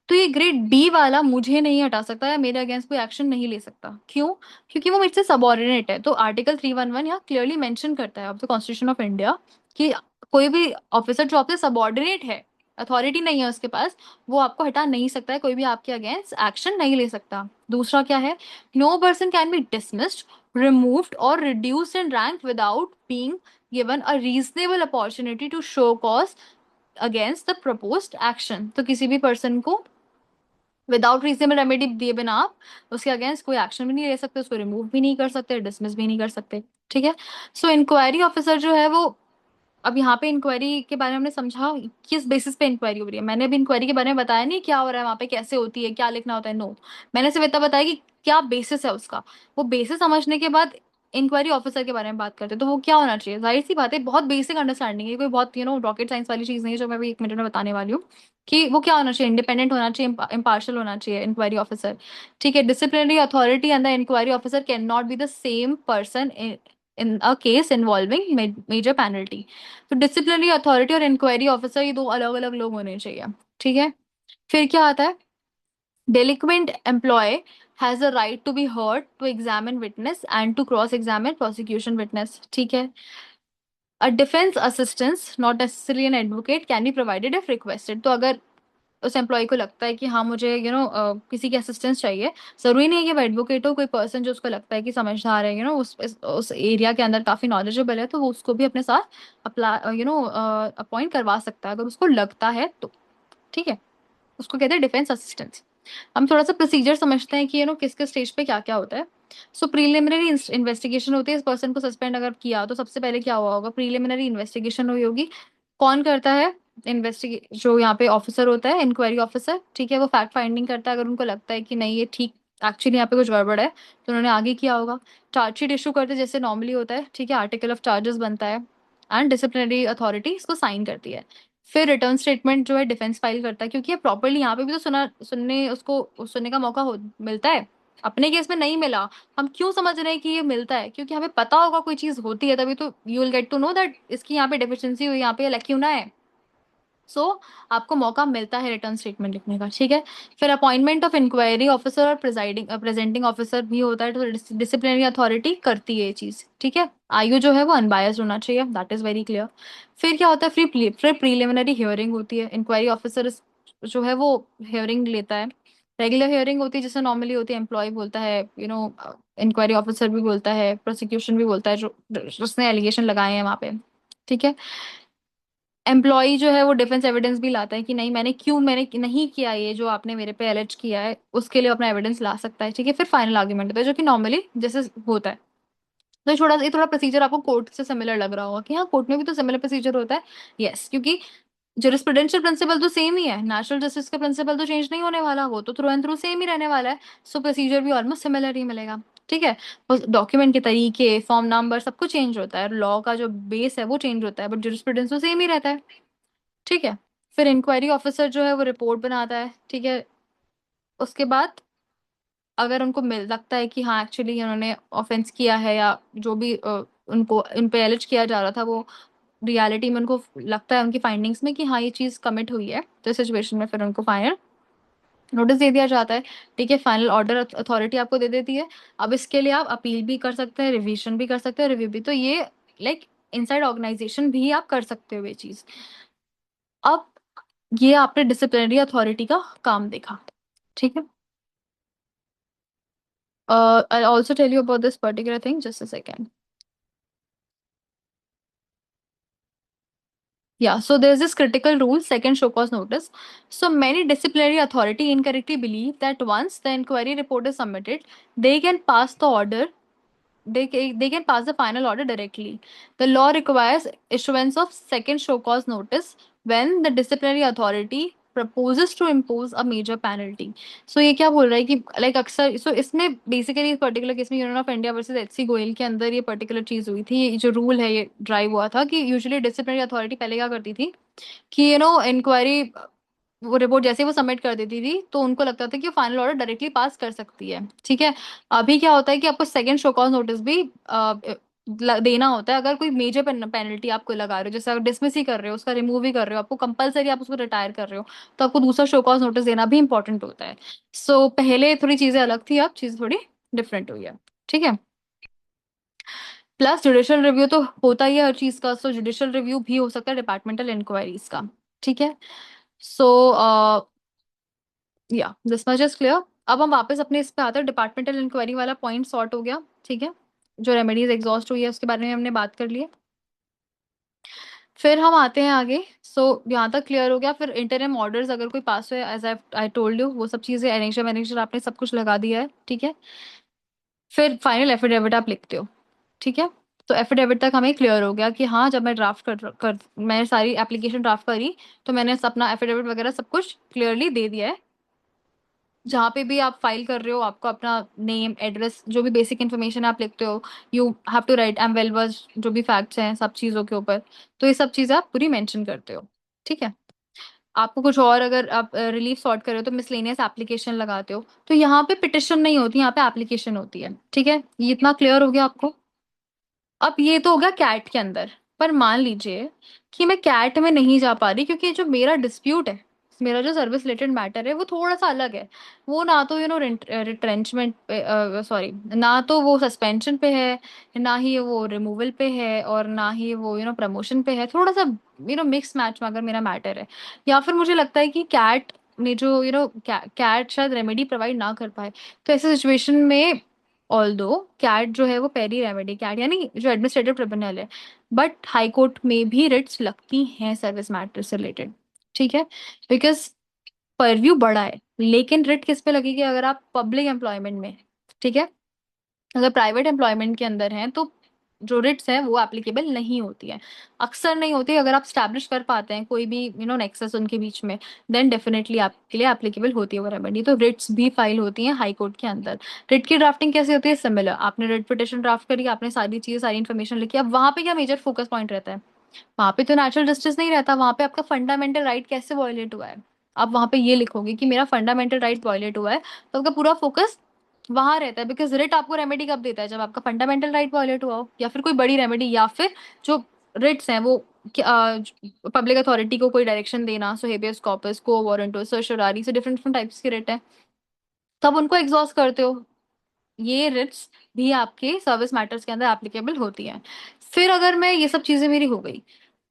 तो ये ग्रेड बी वाला मुझे नहीं हटा सकता या मेरे अगेंस्ट कोई एक्शन नहीं ले सकता। क्यों? क्योंकि वो मेरे से सबऑर्डिनेट है। तो आर्टिकल 311 यहाँ क्लियरली मेंशन करता है of the constitution of India कि कोई भी ऑफिसर जो आपसे सबऑर्डिनेट है, अथॉरिटी नहीं है उसके पास, वो आपको हटा नहीं सकता है, कोई भी आपके अगेंस्ट एक्शन नहीं ले सकता। दूसरा क्या है? No person can be dismissed, removed और reduced in rank without being given a reasonable opportunity to show cause against the proposed action. तो किसी भी पर्सन को विदाउट रीजनेबल रेमेडी दिए बिना आप उसके अगेंस्ट कोई एक्शन भी नहीं ले सकते, उसको रिमूव भी नहीं कर सकते, डिसमिस भी नहीं कर सकते, ठीक है। सो इंक्वायरी ऑफिसर जो है वो, अब यहाँ पे इंक्वायरी के बारे में हमने समझा किस बेसिस पे इंक्वायरी हो रही है। मैंने अभी इंक्वायरी के बारे में बताया नहीं क्या हो रहा है वहां पे, कैसे होती है, क्या लिखना होता है, नो। मैंने सिर्फ इतना बताया कि क्या बेसिस है उसका। वो बेसिस समझने के बाद इंक्वायरी ऑफिसर के बारे में बात करते हैं तो वो क्या होना चाहिए। जाहिर सी बात है, बहुत बेसिक अंडरस्टैंडिंग है, कोई बहुत रॉकेट साइंस वाली चीज नहीं है जो मैं अभी 1 मिनट में बताने वाली हूँ। कि वो क्या होना चाहिए? इंडिपेंडेंट होना चाहिए, इम्पार्शियल होना चाहिए इंक्वायरी ऑफिसर, ठीक है। Disciplinary authority and the inquiry officer can not be the same person in a case involving major penalty. तो डिसिप्लिनरी अथॉरिटी और इंक्वायरी ऑफिसर ये दो अलग अलग लोग होने चाहिए, ठीक है। फिर क्या आता है? delinquent employee has a right to be heard to examine witness and to cross examine prosecution witness, ठीक है। a defense assistance not necessarily an advocate can be provided if requested। तो अगर उस एम्प्लॉय को लगता है कि हाँ मुझे किसी की असिस्टेंस चाहिए, जरूरी नहीं है कि वो एडवोकेट हो, कोई पर्सन जो उसको लगता है कि समझदार है, उस एरिया के अंदर काफी नॉलेजेबल है, तो वो उसको भी अपने साथ अप्लाई अपॉइंट करवा सकता है अगर उसको लगता है तो, ठीक है। उसको कहते हैं डिफेंस असिस्टेंस। हम थोड़ा सा प्रोसीजर समझते हैं कि किस किस स्टेज पे क्या क्या होता है। सो प्रीलिमिनरी इन्वेस्टिगेशन होती है। इस पर्सन को सस्पेंड अगर किया तो सबसे पहले क्या हुआ होगा? प्रीलिमिनरी इन्वेस्टिगेशन हुई होगी। कौन करता है इन्वेस्टिगे? जो यहाँ पे ऑफिसर होता है, इंक्वायरी ऑफिसर, ठीक है। वो फैक्ट फाइंडिंग करता है, अगर उनको लगता है कि नहीं ये ठीक, एक्चुअली यहाँ पे कुछ गड़बड़ है, तो उन्होंने आगे किया होगा। चार्जशीट इशू करते हैं जैसे नॉर्मली होता है, ठीक है। आर्टिकल ऑफ चार्जेस बनता है एंड डिसिप्लिनरी अथॉरिटी इसको साइन करती है। फिर रिटर्न स्टेटमेंट जो है डिफेंस फाइल करता है, क्योंकि ये प्रॉपरली यहाँ पे भी तो सुनने का मौका मिलता है। अपने केस में नहीं मिला, हम क्यों समझ रहे हैं कि ये मिलता है? क्योंकि हमें पता होगा कोई चीज होती है तभी तो you will get to know that इसकी यहाँ पे डेफिशिएंसी हुई, यहाँ पे लैक्यूना है। सो आपको मौका मिलता है रिटर्न स्टेटमेंट लिखने का, ठीक है। फिर अपॉइंटमेंट ऑफ इंक्वायरी ऑफिसर और प्रेजेंटिंग ऑफिसर भी होता है, तो डिसिप्लिनरी अथॉरिटी करती है ये चीज, ठीक है। आयु जो है वो अनबायस्ड होना चाहिए, दैट इज वेरी क्लियर। फिर क्या होता है? फिर प्रीलिमिनरी हियरिंग होती है। इंक्वायरी ऑफिसर जो है वो हियरिंग लेता है। रेगुलर हियरिंग होती है जैसे नॉर्मली होती है, एम्प्लॉय बोलता है, इंक्वायरी ऑफिसर भी बोलता है, प्रोसिक्यूशन भी बोलता है, जो उसने एलिगेशन लगाए हैं वहां पे, ठीक है। एम्प्लॉय जो है वो डिफेंस एविडेंस भी लाता है कि नहीं मैंने नहीं किया ये जो आपने मेरे पे एलिज किया है, उसके लिए अपना एविडेंस ला सकता है, ठीक है। फिर फाइनल आर्ग्यूमेंट होता है जो कि नॉर्मली जैसे होता है। तो ये थोड़ा प्रोसीजर आपको कोर्ट से सिमिलर लग रहा होगा कि हाँ कोर्ट में भी तो सिमिलर प्रोसीजर होता है। यस, क्योंकि जुरिस्प्रूडेंशियल प्रिंसिपल तो सेम ही है, नेचुरल जस्टिस का प्रिंसिपल तो चेंज नहीं होने वाला, वो तो थ्रू एंड थ्रू सेम ही रहने वाला है। सो प्रोसीजर भी ऑलमोस्ट सिमिलर ही मिलेगा, ठीक है। डॉक्यूमेंट के तरीके, फॉर्म नंबर, सब कुछ चेंज होता है, लॉ का जो बेस है वो चेंज होता है, बट जुरिस्प्रूडेंस तो सेम ही रहता है, ठीक है। फिर इंक्वायरी ऑफिसर जो है वो रिपोर्ट बनाता है, ठीक है। उसके बाद अगर उनको मिल लगता है कि हाँ एक्चुअली उन्होंने ऑफेंस किया है, या जो भी उनको उन पे एलिज किया जा रहा था वो रियलिटी में उनको लगता है उनकी फाइंडिंग्स में कि हाँ ये चीज़ कमिट हुई है, तो इस सिचुएशन में फिर उनको फाइनल नोटिस दे दिया जाता है। ठीक है, फाइनल ऑर्डर अथॉरिटी आपको दे देती है। अब इसके लिए आप अपील भी कर सकते हैं, रिवीजन भी कर सकते हैं, रिव्यू भी। तो ये लाइक इनसाइड ऑर्गेनाइजेशन भी आप कर सकते हो ये चीज। अब ये आपने डिसिप्लिनरी अथॉरिटी का काम देखा। ठीक है, I also tell you about this particular thing, just a second. Yeah, so there's this critical rule, second show cause notice. So many disciplinary authority incorrectly believe that once the inquiry report is submitted, they can pass the order they can pass the final order directly. The law requires issuance of second show cause notice when the disciplinary authority proposes to impose a major penalty. So ये क्या बोल रहा है कि like अक्सर इसमें basically इस particular case में union of India versus HC Goyal के अंदर ये पर्टिकुलर चीज हुई थी। ये जो रूल है ये ड्राइव हुआ था कि यूजुअली डिसिप्लिनरी अथॉरिटी पहले क्या करती थी कि इंक्वायरी वो रिपोर्ट जैसे ही वो सबमिट कर देती थी तो उनको लगता था कि फाइनल ऑर्डर डायरेक्टली पास कर सकती है। ठीक है, अभी क्या होता है कि आपको सेकंड शो कॉज नोटिस भी देना होता है अगर कोई मेजर पेनल्टी आपको लगा रहे हो, जैसे अगर डिसमिस ही कर रहे हो, उसका रिमूव ही कर रहे हो, आपको कंपलसरी आप उसको रिटायर कर रहे हो, तो आपको दूसरा शो कॉज नोटिस देना भी इंपॉर्टेंट होता है। पहले थोड़ी चीजें अलग थी, अब चीज थोड़ी डिफरेंट हुई है। ठीक है, प्लस जुडिशियल रिव्यू तो होता ही है हर चीज का, सो जुडिशियल रिव्यू भी हो सकता है डिपार्टमेंटल इंक्वायरीज का। ठीक है, सो या दिस मच इज क्लियर। अब हम वापस अपने इस पे आते हैं, डिपार्टमेंटल इंक्वायरी वाला पॉइंट सॉर्ट हो गया। ठीक है, जो रेमेडीज एग्जॉस्ट हुई है उसके बारे में हमने बात कर ली है। फिर हम आते हैं आगे। यहाँ तक क्लियर हो गया। फिर इंटरिम ऑर्डर्स अगर कोई पास हुए, एज आई टोल्ड यू, वो सब चीजें एनेक्चर मैनेजर आपने सब कुछ लगा दिया है। ठीक है, फिर फाइनल एफिडेविट आप लिखते हो। ठीक है, तो एफिडेविट तक हमें क्लियर हो गया कि हाँ जब मैं मैं सारी एप्लीकेशन ड्राफ्ट करी तो मैंने अपना एफिडेविट वगैरह सब कुछ क्लियरली दे दिया है। जहाँ पे भी आप फाइल कर रहे हो आपको अपना नेम एड्रेस जो भी बेसिक इन्फॉर्मेशन आप लिखते हो, you have to write em well verse, जो भी फैक्ट्स हैं सब चीज़ों के ऊपर, तो ये सब चीज़ें आप पूरी मेंशन करते हो। ठीक है, आपको कुछ और अगर आप रिलीफ सॉर्ट कर रहे हो तो मिसलेनियस एप्लीकेशन लगाते हो। तो यहाँ पे पिटिशन नहीं होती, यहाँ पे एप्लीकेशन होती है। ठीक है, ये इतना क्लियर हो गया आपको। अब ये तो हो गया कैट के अंदर। पर मान लीजिए कि मैं कैट में नहीं जा पा रही क्योंकि जो मेरा डिस्प्यूट है, मेरा जो सर्विस रिलेटेड मैटर है वो थोड़ा सा अलग है। वो ना तो रिट्रेंचमेंट पे, सॉरी, ना तो वो सस्पेंशन पे है, ना ही वो रिमूवल पे है, और ना ही वो प्रमोशन पे है। थोड़ा सा मिक्स मैच में अगर मेरा मैटर है, या फिर मुझे लगता है कि कैट ने जो कैट शायद रेमेडी प्रोवाइड ना कर पाए, तो ऐसे सिचुएशन में ऑल्दो कैट जो है वो पेरी रेमेडी, कैट यानी जो एडमिनिस्ट्रेटिव ट्रिब्यूनल है, बट हाई कोर्ट में भी रिट्स लगती हैं सर्विस मैटर से रिलेटेड। ठीक है, बिकॉज परव्यू बड़ा है। लेकिन रिट किस पे लगेगी अगर आप पब्लिक एम्प्लॉयमेंट में हैं। ठीक है, अगर प्राइवेट एम्प्लॉयमेंट के अंदर हैं तो जो रिट्स हैं वो एप्लीकेबल नहीं होती है, अक्सर नहीं होती। अगर आप स्टैब्लिश कर पाते हैं कोई भी नेक्सस उनके बीच में, देन डेफिनेटली आपके लिए एप्लीकेबल होती है वो रेमेडी। तो रिट्स भी फाइल होती हैं हाई कोर्ट के अंदर। रिट की ड्राफ्टिंग कैसे होती है? सिमिलर, आपने रिट पिटिशन ड्राफ्ट करी, आपने सारी चीजें सारी इन्फॉर्मेशन लिखी। अब वहां पे क्या मेजर फोकस पॉइंट रहता है? वहां पे तो नेचुरल जस्टिस नहीं रहता, वहां पे आपका फंडामेंटल राइट कैसे वायलेट हुआ है। आप वहां पे ये लिखोगे कि मेरा फंडामेंटल राइट वायलेट हुआ है, तो आपका पूरा फोकस वहां रहता है। बिकॉज रिट आपको रेमेडी कब देता है? जब आपका फंडामेंटल राइट वायलेट हुआ हो, या फिर कोई बड़ी रेमेडी, या फिर जो रिट्स हैं वो पब्लिक अथॉरिटी को कोई डायरेक्शन देना, सो हेबियस कॉर्पस, को वारंट, सर्चोरारी से डिफरेंट डिफरेंट टाइप्स के रिट है, तब उनको एग्जॉस्ट करते हो। ये रिट्स भी आपके सर्विस मैटर्स के अंदर एप्लीकेबल होती हैं। फिर अगर मैं ये सब चीजें मेरी हो गई,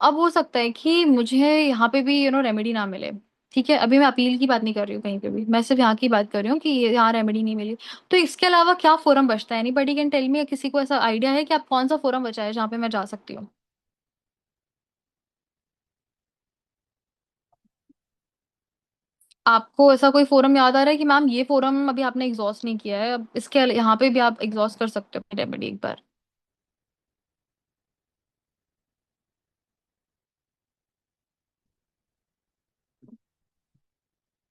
अब हो सकता है कि मुझे यहाँ पे भी रेमेडी ना मिले। ठीक है, अभी मैं अपील की बात नहीं कर रही हूँ कहीं पे भी, मैं सिर्फ यहाँ की बात कर रही हूँ कि यहाँ रेमेडी नहीं मिली। तो इसके अलावा क्या फोरम बचता है? एनीबडी कैन टेल मी, किसी को ऐसा आइडिया है कि आप कौन सा फोरम बचा है जहाँ पे मैं जा सकती हूँ? आपको ऐसा कोई फोरम याद आ रहा है कि मैम ये फोरम अभी आपने एग्जॉस्ट नहीं किया है, अब इसके यहाँ पे भी आप एग्जॉस्ट कर सकते हो रेमेडी एक बार?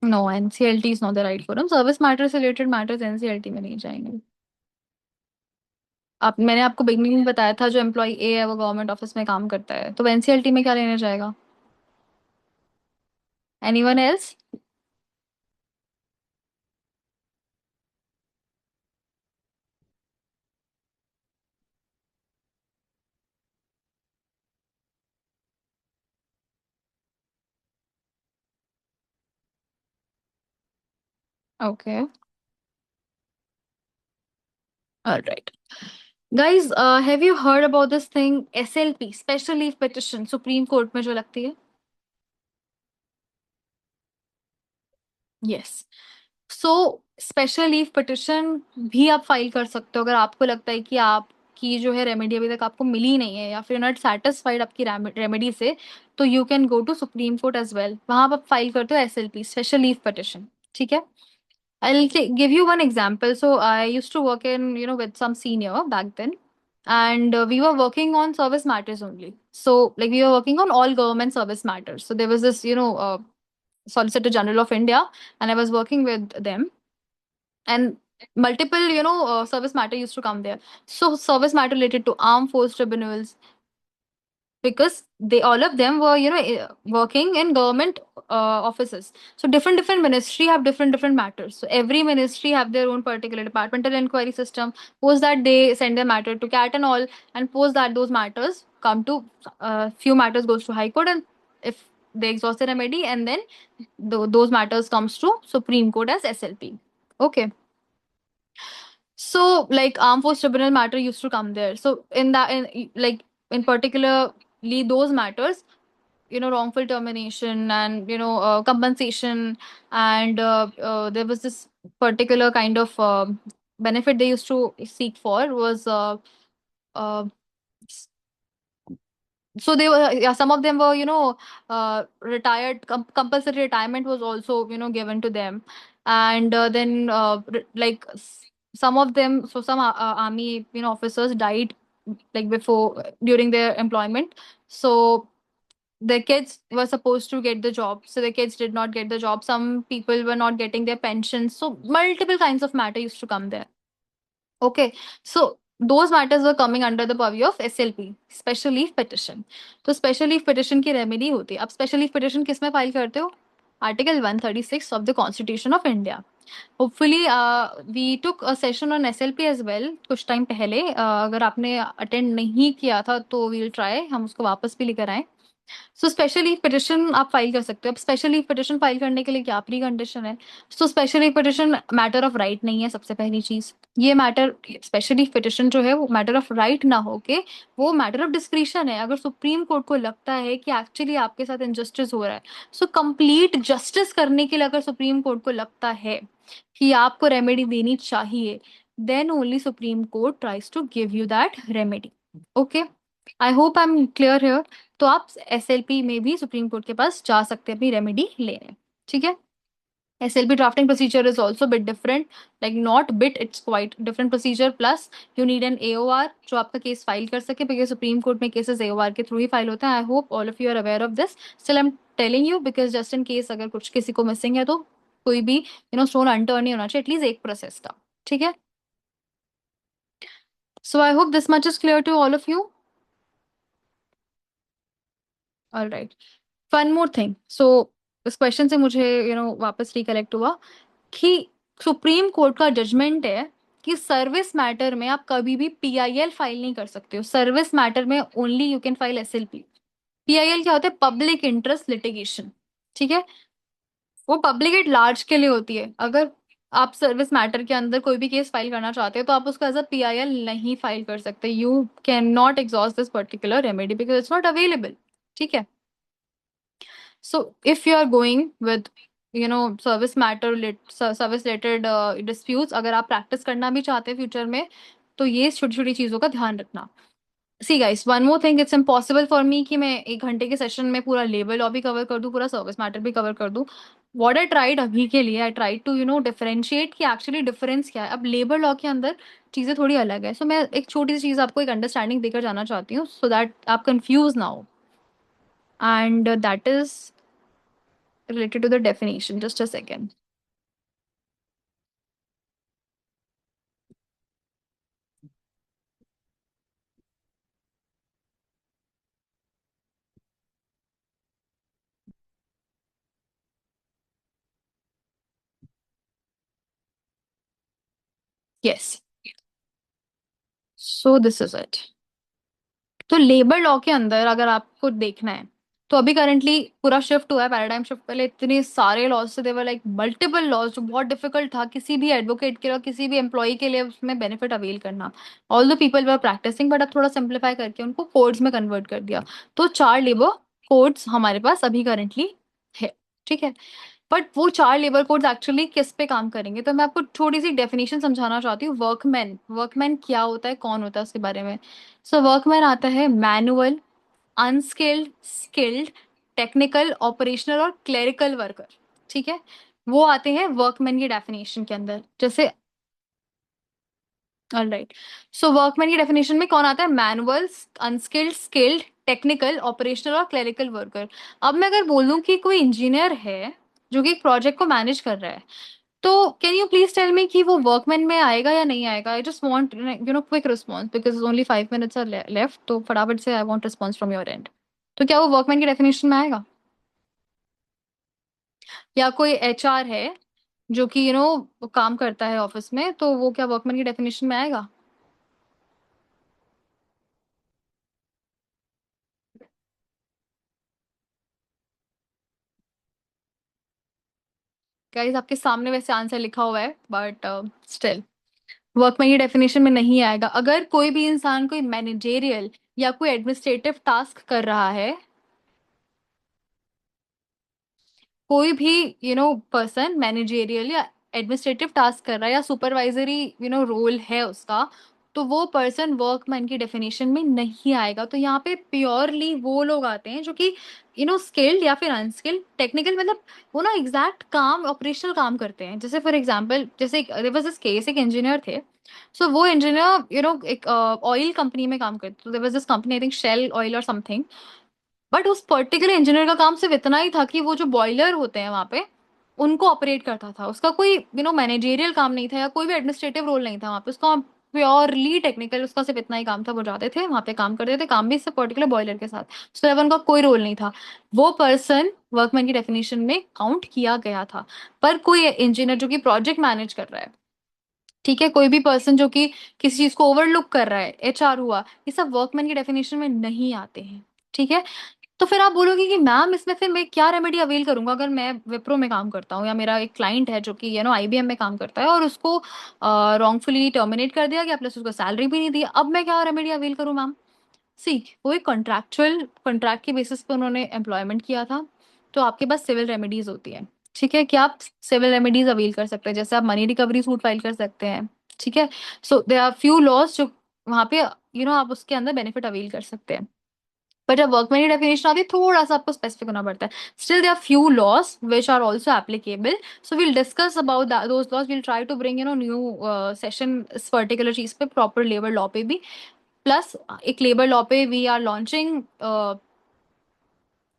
No, NCLT is not the right forum. Service matter से रिलेटेड मैटर्स एनसीएलटी में नहीं जाएंगे। आप मैंने आपको बिगनिंग में बताया था जो एम्प्लॉय ए है वो गवर्नमेंट ऑफिस में काम करता है, तो एनसीएलटी में क्या लेने जाएगा? Anyone else? Okay. All right. Guys, have you heard about this thing SLP, Special Leave Petition, supreme Court में जो लगती है? Yes. So special leave petition भी आप फाइल कर सकते हो अगर आपको लगता है कि आपकी जो है रेमेडी अभी तक आपको मिली नहीं है या फिर नॉट सेटिस्फाइड आपकी रेमेडी से, तो you can go to Supreme Court as well. वहां आप फाइल करते हो SLP, स्पेशल लीव पिटिशन. ठीक है. give you one example. So I used to work in, with some senior back then, and we were working on service matters only. So like we were working on all government service matters. So there was this, Solicitor General of India, and I was working with them, and multiple, service matter used to come there. So service matter related to armed force tribunals, because they all of them were working in government offices. So different ministry have different matters. So every ministry have their own particular departmental inquiry system. Post that they send their matter to cat and all, and post that those matters come to few matters goes to high court, and if they exhaust the remedy, and then those matters comes to supreme court as SLP. Okay. So like armed force tribunal matter used to come there. So in that, in particularly those matters, wrongful termination and compensation, and there was this particular kind of benefit they used to seek for was uh, so they were, yeah, some of them were retired. Compulsory retirement was also given to them, and then some of them, so some army officers died like before during their employment. So their kids were supposed to get the job, so the kids did not get the job. Some people were not getting their pensions, so multiple kinds of matter used to come there. Okay, so those matters were coming under the purview of SLP, Special Leave Petition. तो Special Leave Petition की remedy होती है. अब Special Leave Petition किस में file करते हो? Article 136 of the Constitution of India. Hopefully, we took a session on SLP as well कुछ टाइम पहले. अगर आपने अटेंड नहीं किया था तो we'll try हम उसको वापस भी लेकर आए. सो स्पेशल लीव पिटिशन आप फाइल कर सकते हो. अब स्पेशल लीव पिटिशन फाइल करने के लिए क्या प्री कंडीशन है? So special leave petition matter of right नहीं है. सबसे पहली चीज, ये मैटर, स्पेशल लीव पिटिशन जो है वो मैटर ऑफ राइट ना होके वो मैटर ऑफ डिस्क्रिशन है. अगर सुप्रीम कोर्ट को लगता है कि एक्चुअली आपके साथ इनजस्टिस हो रहा है, सो कंप्लीट जस्टिस करने के लिए अगर सुप्रीम कोर्ट को लगता है कि आपको रेमेडी देनी चाहिए, then only Supreme Court tries to give you that remedy. Okay, I hope I am clear here. तो आप SLP में भी सुप्रीम कोर्ट के पास जा सकते हैं अपनी रेमेडी लेने. ठीक है. SLP drafting procedure is also a bit different, like not bit, it's quite different procedure. Plus you need an AOR जो आपका केस फाइल कर सके, because सुप्रीम कोर्ट में केसेस AOR के थ्रू ही फाइल होता है. I hope all of you are aware of this. Still I am telling you because just in case अगर कुछ किसी को मिसिंग है तो कोई भी स्टोन अनटर्न नहीं होना चाहिए एटलीस्ट एक प्रोसेस का. ठीक है. So I hope this much is clear to all of you. All right. One more thing. So इस क्वेश्चन से मुझे वापस रिकलेक्ट हुआ कि सुप्रीम कोर्ट का जजमेंट है कि सर्विस मैटर में आप कभी भी PIL फाइल नहीं कर सकते हो. सर्विस मैटर में only you can file SLP. PIL क्या होता है? Public interest litigation. ठीक है. वो पब्लिक एट लार्ज के लिए होती है. अगर आप सर्विस मैटर के अंदर कोई भी केस फाइल करना चाहते हो तो आप उसका एज अ PIL नहीं फाइल कर सकते. You can not exhaust this particular remedy because it's not available. ठीक है. So if you are going with service matter service related disputes, अगर आप प्रैक्टिस करना भी चाहते हैं फ्यूचर में, तो ये छोटी छोटी चीजों का ध्यान रखना. See guys, one more thing, it's impossible for me कि मैं 1 घंटे के सेशन में पूरा लेबर लॉ भी कवर कर दूं, पूरा सर्विस मैटर भी कवर कर दूं. व्हाट आई ट्राइड अभी के लिए, आई ट्राइड टू डिफरेंशिएट कि एक्चुअली डिफरेंस क्या है. अब लेबर लॉ के अंदर चीजें थोड़ी अलग है. सो मैं एक छोटी सी चीज आपको एक अंडरस्टैंडिंग देकर जाना चाहती हूँ सो दैट आप कंफ्यूज ना हो. And that is related to the definition. Just a second. Yes. So this is it. तो लेबर लॉ के अंदर अगर आपको देखना है तो अभी करंटली पूरा शिफ्ट हुआ है, पैराडाइम शिफ्ट। पहले इतने सारे लॉज थे, देवर लाइक मल्टीपल लॉज, जो बहुत डिफिकल्ट था किसी भी एडवोकेट के लिए और किसी भी एम्प्लॉय के लिए उसमें बेनिफिट अवेल करना। All the people were practising, but अब थोड़ा सिंप्लीफाई करके उनको कोड्स में कन्वर्ट कर दिया। तो 4 लेबर कोड्स हमारे पास अभी करंटली है। ठीक है। बट वो 4 लेबर कोड्स एक्चुअली किस पे काम करेंगे, तो मैं आपको थोड़ी सी डेफिनेशन समझाना चाहती हूँ। वर्कमैन, वर्कमैन क्या होता है, कौन होता है, उसके बारे में। सो वर्कमैन आता है manual, unskilled, skilled, technical, operational और क्लेरिकल वर्कर। ठीक है। वो आते हैं वर्कमैन की डेफिनेशन के अंदर। जैसे ऑलराइट, सो वर्कमैन की डेफिनेशन में कौन आता है, manual, unskilled, skilled, technical, operational और क्लेरिकल वर्कर। अब मैं अगर बोलूं कि कोई इंजीनियर है जो कि एक प्रोजेक्ट को मैनेज कर रहा है, तो can you please tell me कि वो वर्कमैन में आएगा या नहीं आएगा। I just want quick response because only 5 minutes are left, तो फटाफट से I want response from your end. तो क्या वो वर्कमैन की डेफिनेशन में आएगा? या कोई एचआर है जो कि काम करता है ऑफिस में, तो वो क्या वर्कमैन की डेफिनेशन में आएगा? गाइस आपके सामने वैसे आंसर लिखा हुआ है, बट स्टिल वर्कमैन की डेफिनेशन में नहीं आएगा। अगर कोई भी इंसान कोई मैनेजेरियल या कोई एडमिनिस्ट्रेटिव टास्क कर रहा है, कोई भी पर्सन मैनेजेरियल या एडमिनिस्ट्रेटिव टास्क कर रहा है या सुपरवाइजरी रोल है उसका, तो वो पर्सन वर्कमैन की डेफिनेशन में नहीं आएगा। तो यहाँ पे प्योरली वो लोग आते हैं जो कि स्किल्ड या फिर अनस्किल्ड, टेक्निकल, मतलब वो ना एग्जैक्ट काम, ऑपरेशनल काम करते हैं। जैसे फॉर एग्जांपल, जैसे देयर वाज दिस केस, एक इंजीनियर थे। सो वो इंजीनियर एक ऑयल कंपनी में काम करते, तो there was this company, I think Shell oil और समथिंग। बट उस पर्टिकुलर इंजीनियर का काम सिर्फ इतना ही था कि वो जो बॉयलर होते हैं वहां पे उनको ऑपरेट करता था। उसका कोई मैनेजेरियल काम नहीं था या कोई भी एडमिनिस्ट्रेटिव रोल नहीं था वहां पे उसका। प्योरली टेक्निकल, उसका सिर्फ इतना ही काम था, वो जाते थे वहां पे काम करते थे, काम भी सिर्फ पर्टिकुलर बॉयलर के साथ। उसके अलावा उनका कोई रोल नहीं था। वो पर्सन वर्कमैन की डेफिनेशन में काउंट किया गया था। पर कोई इंजीनियर जो कि प्रोजेक्ट मैनेज कर रहा है, ठीक है, कोई भी पर्सन जो कि किसी चीज को ओवरलुक कर रहा है, एचआर हुआ, ये सब वर्कमैन की डेफिनेशन में नहीं आते हैं। ठीक है। तो फिर आप बोलोगे कि मैम इसमें फिर मैं क्या रेमेडी अवेल करूंगा, अगर मैं विप्रो में काम करता हूँ या मेरा एक क्लाइंट है जो कि आईबीएम में काम करता है और उसको रॉन्गफुली टर्मिनेट कर दिया गया, प्लस उसको सैलरी भी नहीं दी, अब मैं क्या रेमेडी अवेल करूँ मैम? सी, वो एक कॉन्ट्रैक्चुअल कॉन्ट्रैक्ट के बेसिस पे उन्होंने एम्प्लॉयमेंट किया था। तो आपके पास सिविल रेमेडीज होती है। ठीक है, कि आप सिविल रेमेडीज अवेल कर सकते हैं, जैसे आप मनी रिकवरी सूट फाइल कर सकते हैं। ठीक है। So there are few laws जो वहां पे आप उसके अंदर बेनिफिट अवेल कर सकते हैं। पर जब वर्कमैन की डेफिनेशन आती है, थोड़ा सा आपको स्पेसिफिक होना पड़ता है। Still there are few laws which are also applicable, so will discuss about those laws, will try to bring new session इस पर्टिकुलर चीज पे, प्रॉपर लेबर लॉ पे भी। प्लस एक लेबर लॉ पे we are launching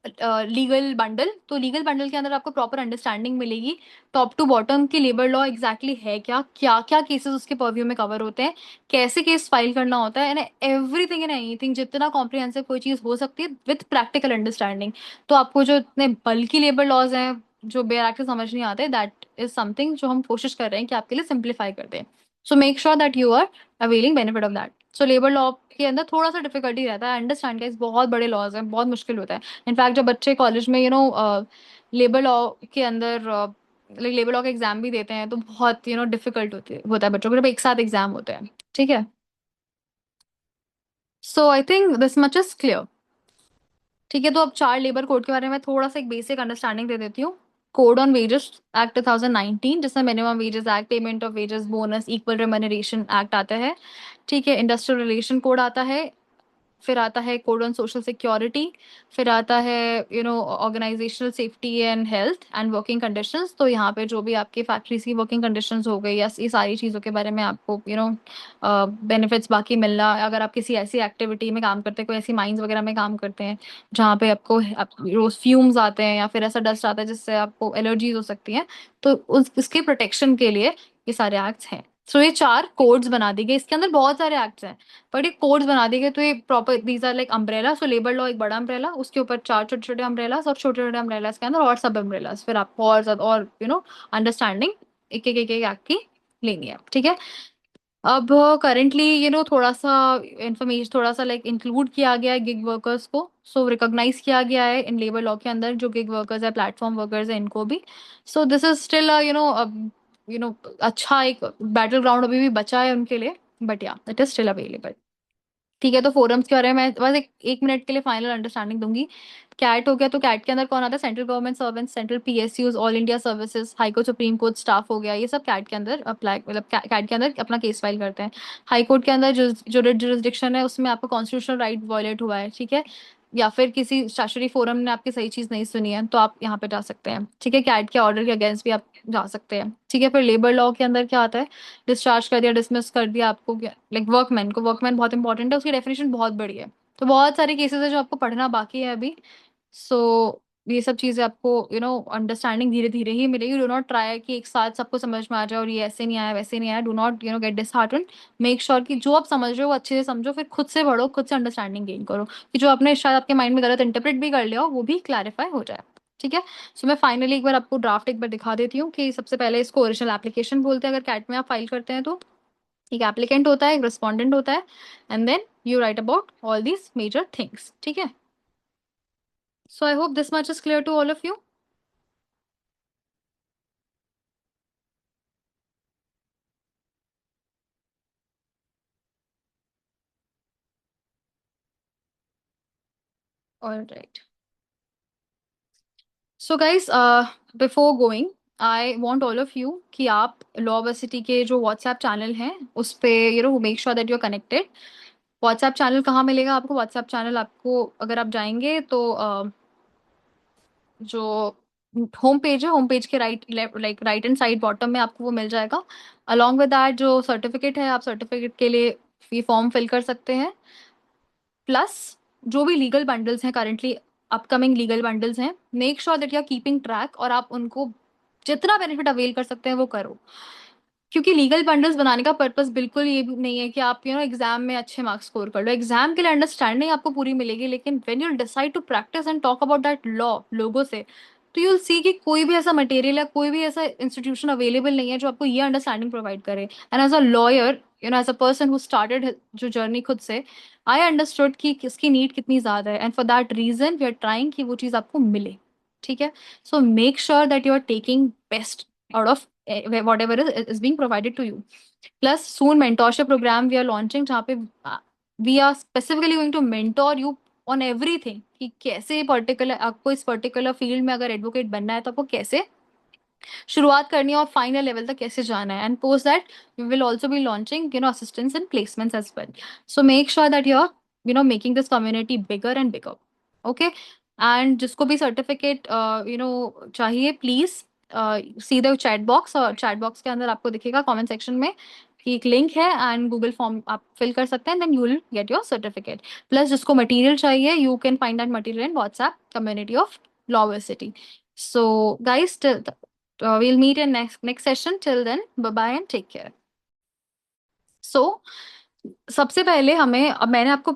legal bundle. तो legal bundle के अंदर आपको प्रॉपर अंडरस्टैंडिंग मिलेगी टॉप टू बॉटम की लेबर लॉ एग्जैक्टली है क्या, क्या क्या केसेस उसके पर्व्यू में कवर होते हैं, कैसे केस फाइल करना होता है, एंड एवरीथिंग एंड एनीथिंग, जितना कॉम्प्रिहेंसिव कोई चीज हो सकती है विथ प्रैक्टिकल अंडरस्टैंडिंग। तो आपको जो इतने बल्कि लेबर लॉज हैं जो बेयर एक्ट समझ नहीं आते, दैट इज समथिंग जो हम कोशिश कर रहे हैं कि आपके लिए सिंप्लीफाई कर दें। So make sure that you are availing benefit of that. So labour law के अंदर थोड़ा सा डिफिकल्टी रहता है अंडरस्टैंड का, बहुत बड़े लॉज हैं, बहुत मुश्किल होता है। इनफैक्ट जब बच्चे कॉलेज में लेबर लॉ के अंदर लाइक लेबर लॉ का एग्जाम भी देते हैं, तो बहुत डिफिकल्ट होता है बच्चों को जब एक साथ एग्जाम होते हैं। ठीक है। So I think this much is clear. ठीक है, तो अब 4 लेबर कोड के बारे में थोड़ा सा एक बेसिक अंडरस्टैंडिंग दे देती हूँ। कोड ऑन वेजेस एक्ट 2019, जिसमें minimum wages act, payment of wages, bonus, equal remuneration act आता है। ठीक है, इंडस्ट्रियल रिलेशन कोड आता है। फिर आता है कोड ऑन सोशल सिक्योरिटी। फिर आता है organisational safety and health and working conditions. तो यहाँ पे जो भी आपके फैक्ट्रीज की वर्किंग कंडीशंस हो गई या ये सारी चीज़ों के बारे में आपको बेनिफिट्स बाकी मिलना, अगर आप किसी ऐसी एक्टिविटी में काम करते हैं, कोई ऐसी माइंस वगैरह में काम करते हैं जहाँ पे आपको रोज फ्यूम्स आते हैं या फिर ऐसा डस्ट आता है जिससे आपको एलर्जीज हो सकती हैं, तो उसके प्रोटेक्शन के लिए ये सारे एक्ट्स हैं। सो ये 4 कोड्स बना दी गई, इसके अंदर बहुत सारे एक्ट्स हैं बट ये कोड्स बना दिए गए। तो ये proper these are like umbrella. So labour law एक बड़ा अम्ब्रेला, उसके ऊपर 4 छोटे छोटे अम्ब्रेलास, और छोटे छोटे अम्ब्रेलास के अंदर और सब अम्ब्रेलास, फिर आपको और ज्यादा और अंडरस्टैंडिंग एक एक एक्ट की लेनी है। ठीक है। अब करेंटली थोड़ा सा इंफॉर्मेशन, थोड़ा सा लाइक इंक्लूड किया गया है गिग वर्कर्स को, सो रिकॉग्नाइज किया गया है इन लेबर लॉ के अंदर, जो गिग वर्कर्स है, प्लेटफॉर्म वर्कर्स है, इनको भी। सो दिस इज स्टिल अच्छा एक बैटल ग्राउंड अभी भी बचा है उनके लिए, बट या इट इज स्टिल अवेलेबल। ठीक है, तो फोरम्स के बारे में मैं बस एक मिनट के लिए फाइनल अंडरस्टैंडिंग दूंगी। कैट हो गया, तो कैट के अंदर कौन आता है? Central government servant, central PSUs, all India services, high court, supreme court staff हो गया, ये सब कैट के अंदर अप्लाई, मतलब कैट के अंदर अपना केस फाइल करते हैं। हाई कोर्ट के अंदर जो जुरिस्डिक्शन है उसमें आपका कॉन्स्टिट्यूशनल राइट वायलेट हुआ है, ठीक है, या फिर किसी स्टैट्यूटरी फोरम ने आपकी सही चीज नहीं सुनी है, तो आप यहाँ पे जा सकते हैं। ठीक है, कैट के ऑर्डर के अगेंस्ट भी आप जा सकते हैं। ठीक है, फिर लेबर लॉ के अंदर क्या आता है? डिस्चार्ज कर दिया, डिसमिस कर दिया आपको, लाइक वर्कमैन को, वर्कमैन बहुत इंपॉर्टेंट है, उसकी डेफिनेशन बहुत बड़ी है। तो बहुत सारे केसेस है जो आपको पढ़ना बाकी है अभी। सो ये सब चीजें आपको अंडरस्टैंडिंग धीरे धीरे ही मिलेगी। डू नॉट ट्राई कि एक साथ सबको समझ में आ जाए और ये ऐसे नहीं आया वैसे नहीं आया। Do not gate dishearten. Make sure कि जो आप समझ रहे हो वो अच्छे से समझो, फिर खुद से पढ़ो, खुद से अंडरस्टैंडिंग गेन करो, कि जो आपने शायद आपके माइंड में गलत इंटरप्रेट भी कर लिया हो वो भी क्लैरिफाई हो जाए। ठीक है। सो मैं फाइनली एक बार आपको ड्राफ्ट एक बार दिखा देती हूँ कि सबसे पहले इसको ओरिजिनल एप्लीकेशन बोलते हैं अगर कैट में आप फाइल करते हैं तो। एक एप्लीकेंट होता है, एक रिस्पॉन्डेंट होता है, and then you write about all these major things. ठीक है। So I hope this much is clear to all of you. All right. So guys, before going, I want all of you कि आप law varsity के जो WhatsApp channel हैं उस पे make sure that you are connected. WhatsApp channel कहाँ मिलेगा आपको? व्हाट्सएप चैनल आपको, अगर आप जाएंगे तो जो होम पेज है, होम पेज के right like right and side bottom में आपको वो मिल जाएगा। अलॉन्ग विद दैट जो सर्टिफिकेट है, आप सर्टिफिकेट के लिए ये फॉर्म फिल कर सकते हैं। प्लस जो भी लीगल बंडल्स हैं, करेंटली अपकमिंग लीगल बंडल्स हैं, make sure that you are keeping track और आप उनको जितना बेनिफिट अवेल कर सकते हैं वो करो। क्योंकि लीगल बंडल्स बनाने का पर्पस बिल्कुल ये भी नहीं है कि आप एग्जाम में अच्छे मार्क्स स्कोर कर लो। एग्जाम के लिए अंडरस्टैंडिंग आपको पूरी मिलेगी, लेकिन when you decide to practise and talk about that law लोगों से, तो यूल सी कि कोई भी ऐसा मटेरियल या कोई भी ऐसा इंस्टीट्यूशन अवेलेबल नहीं है जो आपको ये अंडरस्टैंडिंग प्रोवाइड करे। And as a lawyer, as a person who started जो जर्नी खुद से, आई अंडरस्टूड कि किसकी नीड कितनी ज्यादा है, and for that reason we are trying कि वो चीज आपको मिले। ठीक है। So make sure that you are taking best out of whatever is being provided to you. Plus soon mentorship program we are launching, जहाँ पे we are specifically going to mentor you on everything, कि कैसे particular आपको इस particular field में अगर advocate बनना है तो आपको कैसे शुरुआत करनी है और फाइनल लेवल तक कैसे जाना है। And post that we will also be launching assistance and placements as well. So make sure that you are making this community bigger and bigger. Okay. And जिसको भी सर्टिफिकेट चाहिए, please see the chat box, और chat box के अंदर आपको दिखेगा comment section में कि एक लिंक है, एंड गूगल फॉर्म आप फिल कर सकते हैं, then you will get your certificate. Plus जिसको मटेरियल चाहिए, you can find that material in WhatsApp community of Law City. So, guys, we'll meet in next session. Till then, bye bye and take care. So, सबसे पहले हमें, अब मैंने आपको